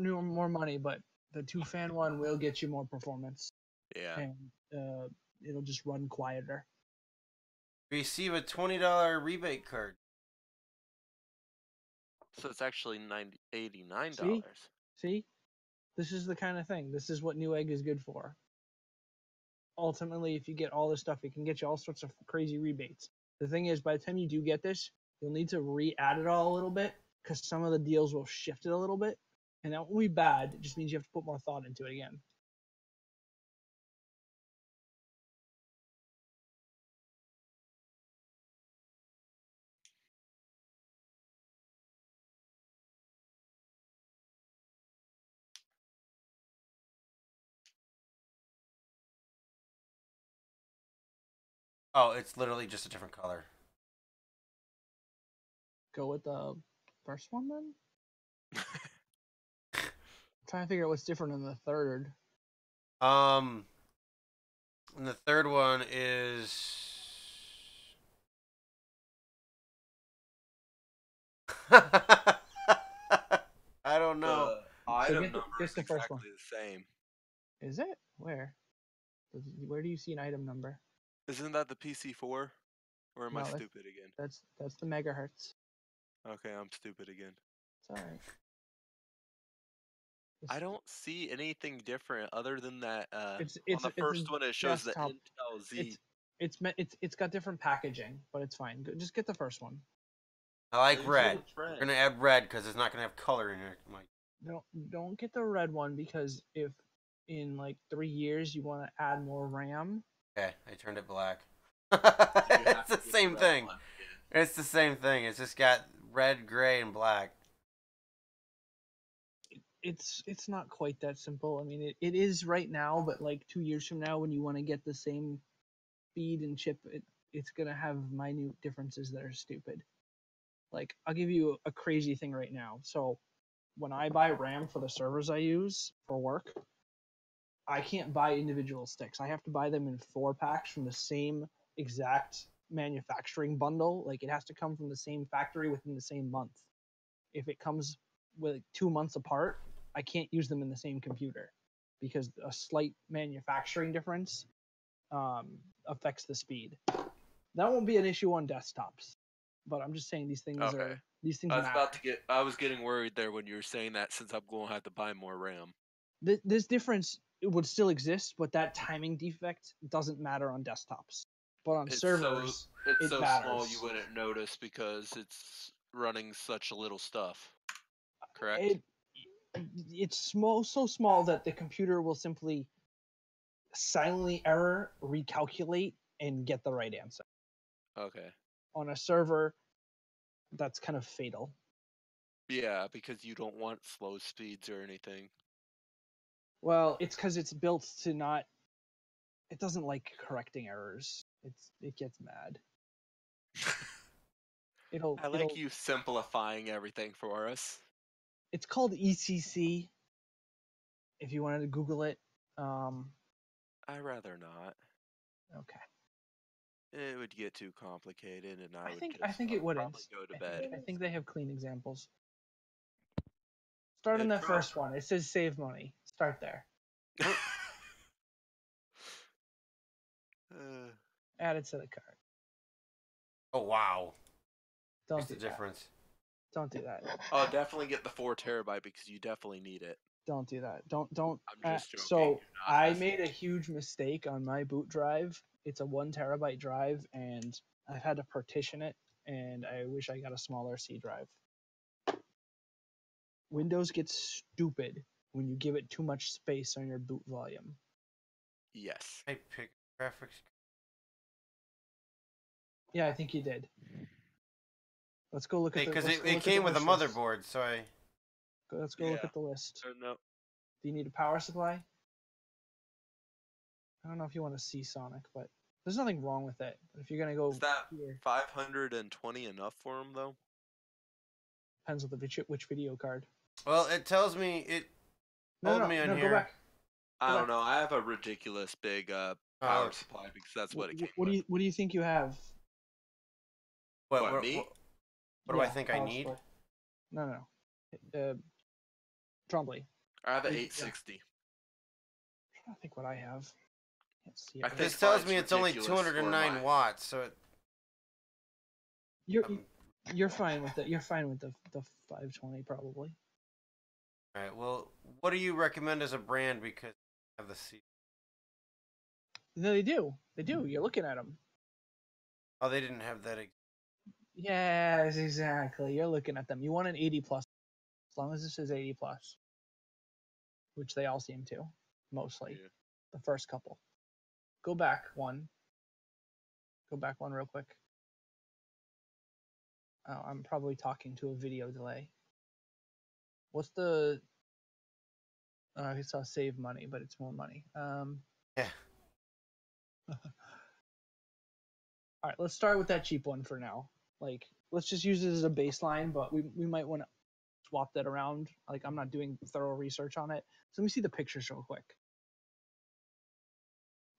money, but the 2-fan one will get you more performance. Yeah. And it'll just run quieter. Receive a $20 rebate card. So it's actually $89. See? This is the kind of thing. This is what Newegg is good for. Ultimately, if you get all this stuff, it can get you all sorts of crazy rebates. The thing is, by the time you do get this, you'll need to re-add it all a little bit because some of the deals will shift it a little bit. And that won't be bad. It just means you have to put more thought into it again. Oh, it's literally just a different color. Go with the first one then? I'm trying to figure out what's different in the third. And the third one is I don't know. Item get number the is first exactly one. the same. Is it? Where? Where do you see an item number? Isn't that the PC4? Or am I No, that's- stupid again? That's the megahertz. Okay, I'm stupid again. It's alright. I don't see anything different other than that. It's on the a first one, it shows the desktop. Intel Z. It's got different packaging, but it's fine. Just get the first one. I like It's red. really red. We're gonna add red because it's not gonna have color in it. Mike. Don't get the red one because if in like 3 years you want to add more RAM, Okay, I turned it black. You have It's to the get same red thing. one. It's the same thing. It's just got red, gray, and black. it's not quite that simple. I mean, it is right now, but like 2 years from now, when you want to get the same speed and chip, it's gonna have minute differences that are stupid. Like I'll give you a crazy thing right now. So when I buy RAM for the servers I use for work, I can't buy individual sticks. I have to buy them in 4-packs from the same exact manufacturing bundle. Like it has to come from the same factory within the same month. If it comes with 2 months apart, I can't use them in the same computer because a slight manufacturing difference affects the speed. That won't be an issue on desktops, but I'm just saying these things Okay. matter. I was getting worried there when you were saying that since I'm going to have to buy more RAM. This difference would still exist, but that timing defect doesn't matter on desktops. But on servers, it's it so matters. small you wouldn't notice because it's running such little stuff. Correct? It's so small that the computer will simply silently error, recalculate, and get the right answer. Okay. On a server, that's kind of fatal. Yeah, because you don't want slow speeds or anything. Well, it's because it's built to not. It doesn't like correcting errors. It gets mad. I like you simplifying everything for us. It's called ECC. If you wanted to Google it. I'd rather not. Okay. It would get too complicated, and I think it wouldn't. probably go to bed. I think they have clean examples. Start on the first one. It says save money. Start there. Add it to the cart. Oh wow! Don't What's do the that. difference? Don't do that. Oh, definitely get the 4 terabyte because you definitely need it. Don't do that. Don't. I'm just joking. So You're not I listening. made a huge mistake on my boot drive. It's a 1 terabyte drive, and I've had to partition it. And I wish I got a smaller C drive. Windows gets stupid when you give it too much space on your boot volume. Yes. I pick graphics. Yeah, I think you did. Let's go look at the. Because let's go it look at came the with a wish list. motherboard, so I. Let's go look Yeah. at the list. No. Do you need a power supply? I don't know if you want to see Sonic, but there's nothing wrong with it. But if you're gonna go Is that here, 520 enough for him though? depends on which video card. Well, it tells me it told me on no, here. go back. I don't know. I have a ridiculous big power supply because that's what it came What with. do you think you have? What, me? What do I think I power need? supply. No. Trombley. I have an Yeah. 860. I'm trying to think what I have. Can't see it. I right think This tells mine's me it's only ridiculous for 209 mine. watts, so it, You're fine with it. You're fine with the 520 probably. all right. Well, what do you recommend as a brand because I have the C? No, they do. They do. You're looking at them. Oh, they didn't have that. Yes, exactly. You're looking at them. You want an 80 plus, as long as this is 80 plus, which they all seem to, mostly. Yeah. The first couple. Go back one. Go back one real quick. Oh, I'm probably talking to a video delay. What's the? I saw save money, but it's more money. Yeah. All right, let's start with that cheap one for now. Like, let's just use it as a baseline, but we might want to swap that around. Like, I'm not doing thorough research on it. So let me see the pictures real quick.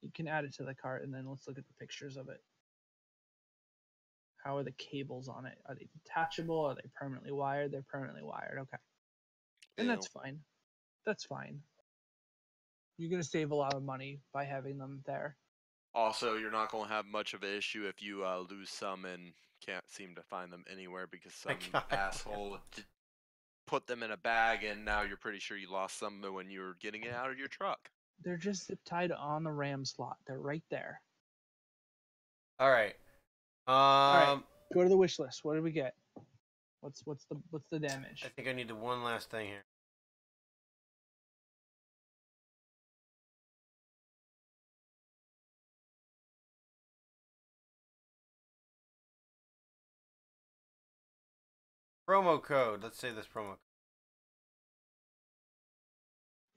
You can add it to the cart, and then let's look at the pictures of it. How are the cables on it? Are they detachable? Are they permanently wired? They're permanently wired. Okay. And Ew. that's fine. That's fine. You're going to save a lot of money by having them there. Also, you're not going to have much of an issue if you lose some and can't seem to find them anywhere because some God. asshole put them in a bag and now you're pretty sure you lost some when you were getting it out of your truck. They're just zip tied on the RAM slot. They're right there. All right. All right. Go to the wish list. What did we get? What's the damage? I think I need the one last thing here. Promo code. Let's say this promo code.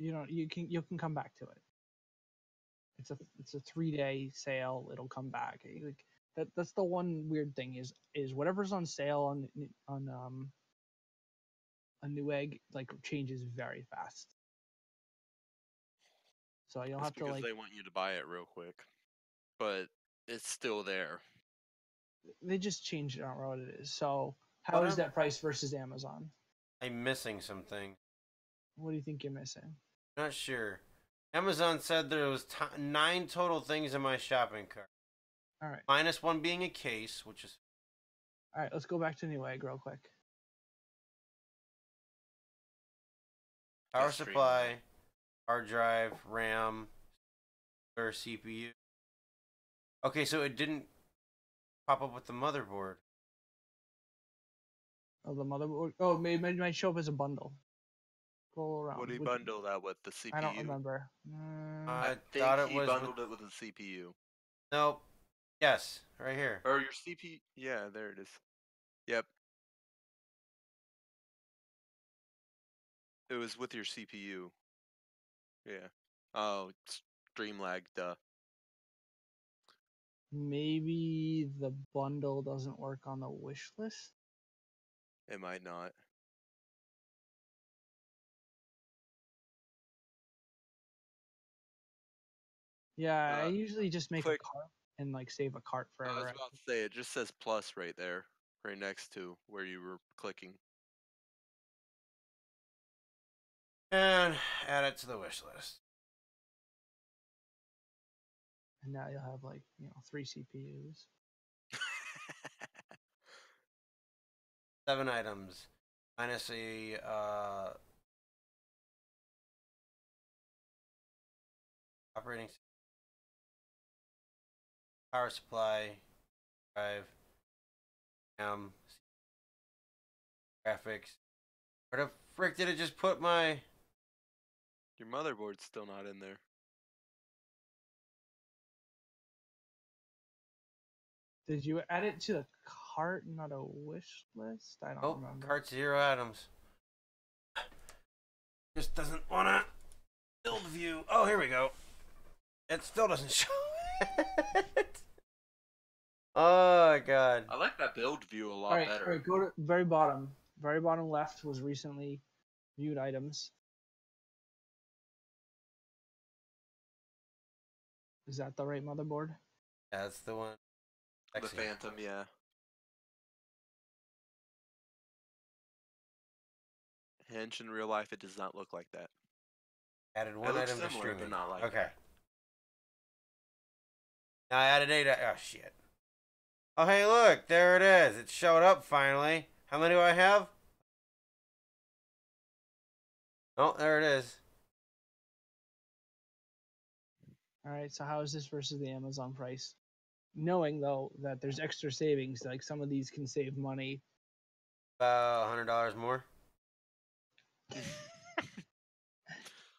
You can come back to it. It's a 3-day sale. It'll come back. Like that's the one weird thing is whatever's on sale on a new egg like changes very fast. So you'll That's have to because like they want you to buy it real quick, but it's still there. they just changed it on what it is. So how is that price versus Amazon? I'm missing something. What do you think you're missing? Not sure. Amazon said there was 9 total things in my shopping cart. All right. Minus one being a case, which is... All right, let's go back to Newegg real quick. Power supply, hard drive, RAM, or CPU. Okay, so it didn't pop up with the motherboard. Oh, the motherboard. Oh, maybe it might show up as a bundle. Scroll around. What do you bundle that with? The CPU? I don't remember. I think thought it he was bundled it with a CPU. Nope. Yes, right here. Or your CPU? Yeah, there it is. Yep. It was with your CPU. Yeah. Oh, stream lag, duh. Maybe the bundle doesn't work on the wish list. It might not. Yeah, I usually just make click. a cart and like save a cart I was forever. about to say, it just says plus right there, right next to where you were clicking. And add it to the wish list. And now you'll have like 3 CPUs. 7 items. Minus a operating power supply, drive, graphics. Where the frick did it just put my... Your motherboard's still not in there. Did you add it to the cart, not a wish list? I don't remember. Cart 0 items. Just doesn't want to build view. Oh, here we go. It still doesn't show it. Oh, my God. I like that build view a lot All right, better. all right, go to very bottom. Very bottom left was recently Viewed items. Is that the right motherboard? That's the one. The Sexy. Phantom, yeah. Hinge in real life, it does not look like that. Added It one looks item to similar, streaming. but not like okay. that. Now I added 8. Oh, shit. Oh, hey, look. There it is. It showed up finally. How many do I have? Oh, there it is. All right, so how is this versus the Amazon price? Knowing though that there's extra savings, like some of these can save money. About $100 more.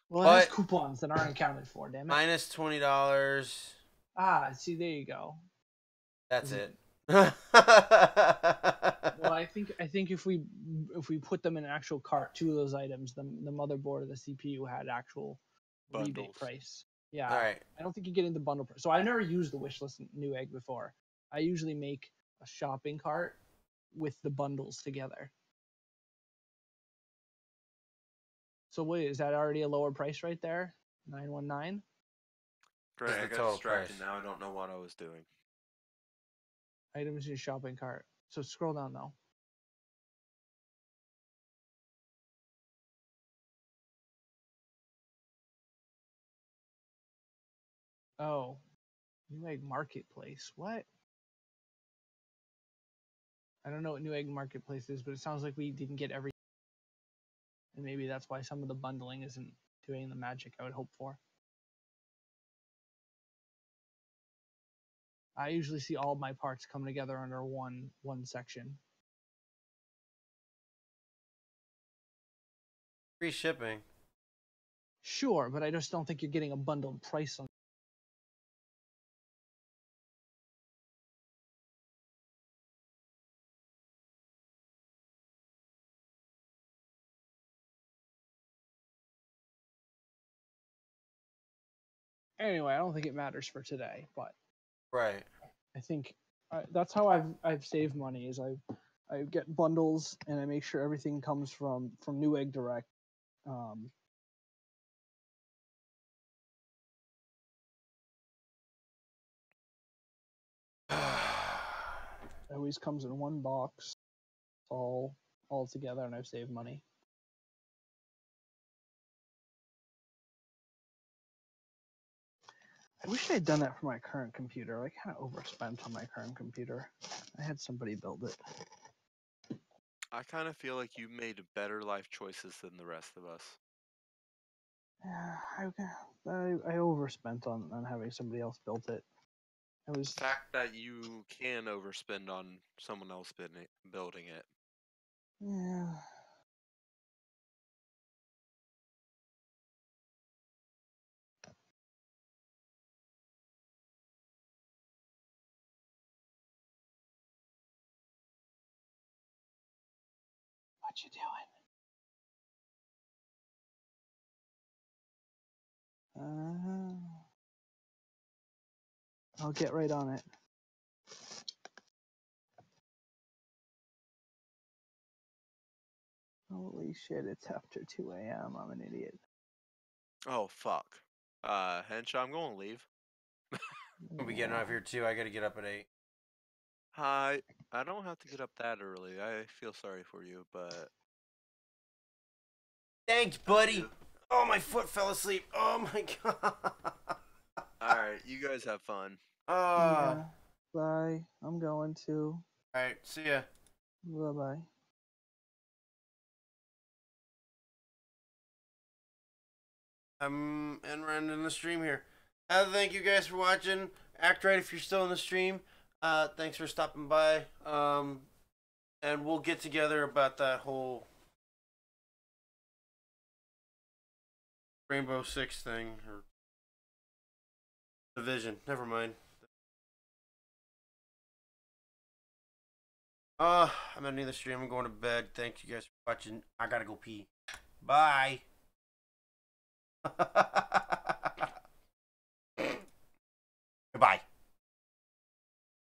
Well, it has But- coupons that aren't accounted for. Damn it. Minus $20. Ah, see, there you go. That's Is it. Well, I think if we put them in an actual cart, two of those items, the motherboard or the CPU had actual rebate Bundles. price. Yeah. All right. I don't think you're getting the bundle price. So I've never used the wishlist Newegg before. I usually make a shopping cart with the bundles together. So wait, is that already a lower price right there? 919? Great, This is I the got total distracted. price. Now I don't know what I was doing. Items in your shopping cart. So scroll down though. Oh, Newegg Marketplace. What? I don't know what Newegg Marketplace is, but it sounds like we didn't get everything. And maybe that's why some of the bundling isn't doing the magic I would hope for. I usually see all my parts come together under one section. Free shipping. Sure, but I just don't think you're getting a bundled price on. Anyway, I don't think it matters for today, but Right. I think that's how I've saved money is I get bundles and I make sure everything comes from Newegg Direct. It always comes in one box, all together, and I've saved money. I wish I had done that for my current computer. I kind of overspent on my current computer. I had somebody build it. I kind of feel like you made better life choices than the rest of us. Yeah, I overspent on having somebody else build it. It was The fact that you can overspend on someone else building it. yeah. What you doing? I'll get right on it. Holy shit, it's after 2 a.m. I'm an idiot. Oh, fuck. Henshaw, I'm going to leave. We'll be getting out of here too. I gotta get up at 8. Hi. I don't have to get up that early. I feel sorry for you, but... Thanks, buddy. Oh, my foot fell asleep. Oh my god. Alright, you guys have fun. Yeah. Bye. I'm going to. Alright, see ya. Bye-bye. I'm ending the stream here. Thank you guys for watching. Act right if you're still in the stream. Thanks for stopping by. And we'll get together about that whole Rainbow Six thing or Division. Never mind. I'm ending the stream. I'm going to bed. Thank you guys for watching. I gotta go pee. Bye. Goodbye.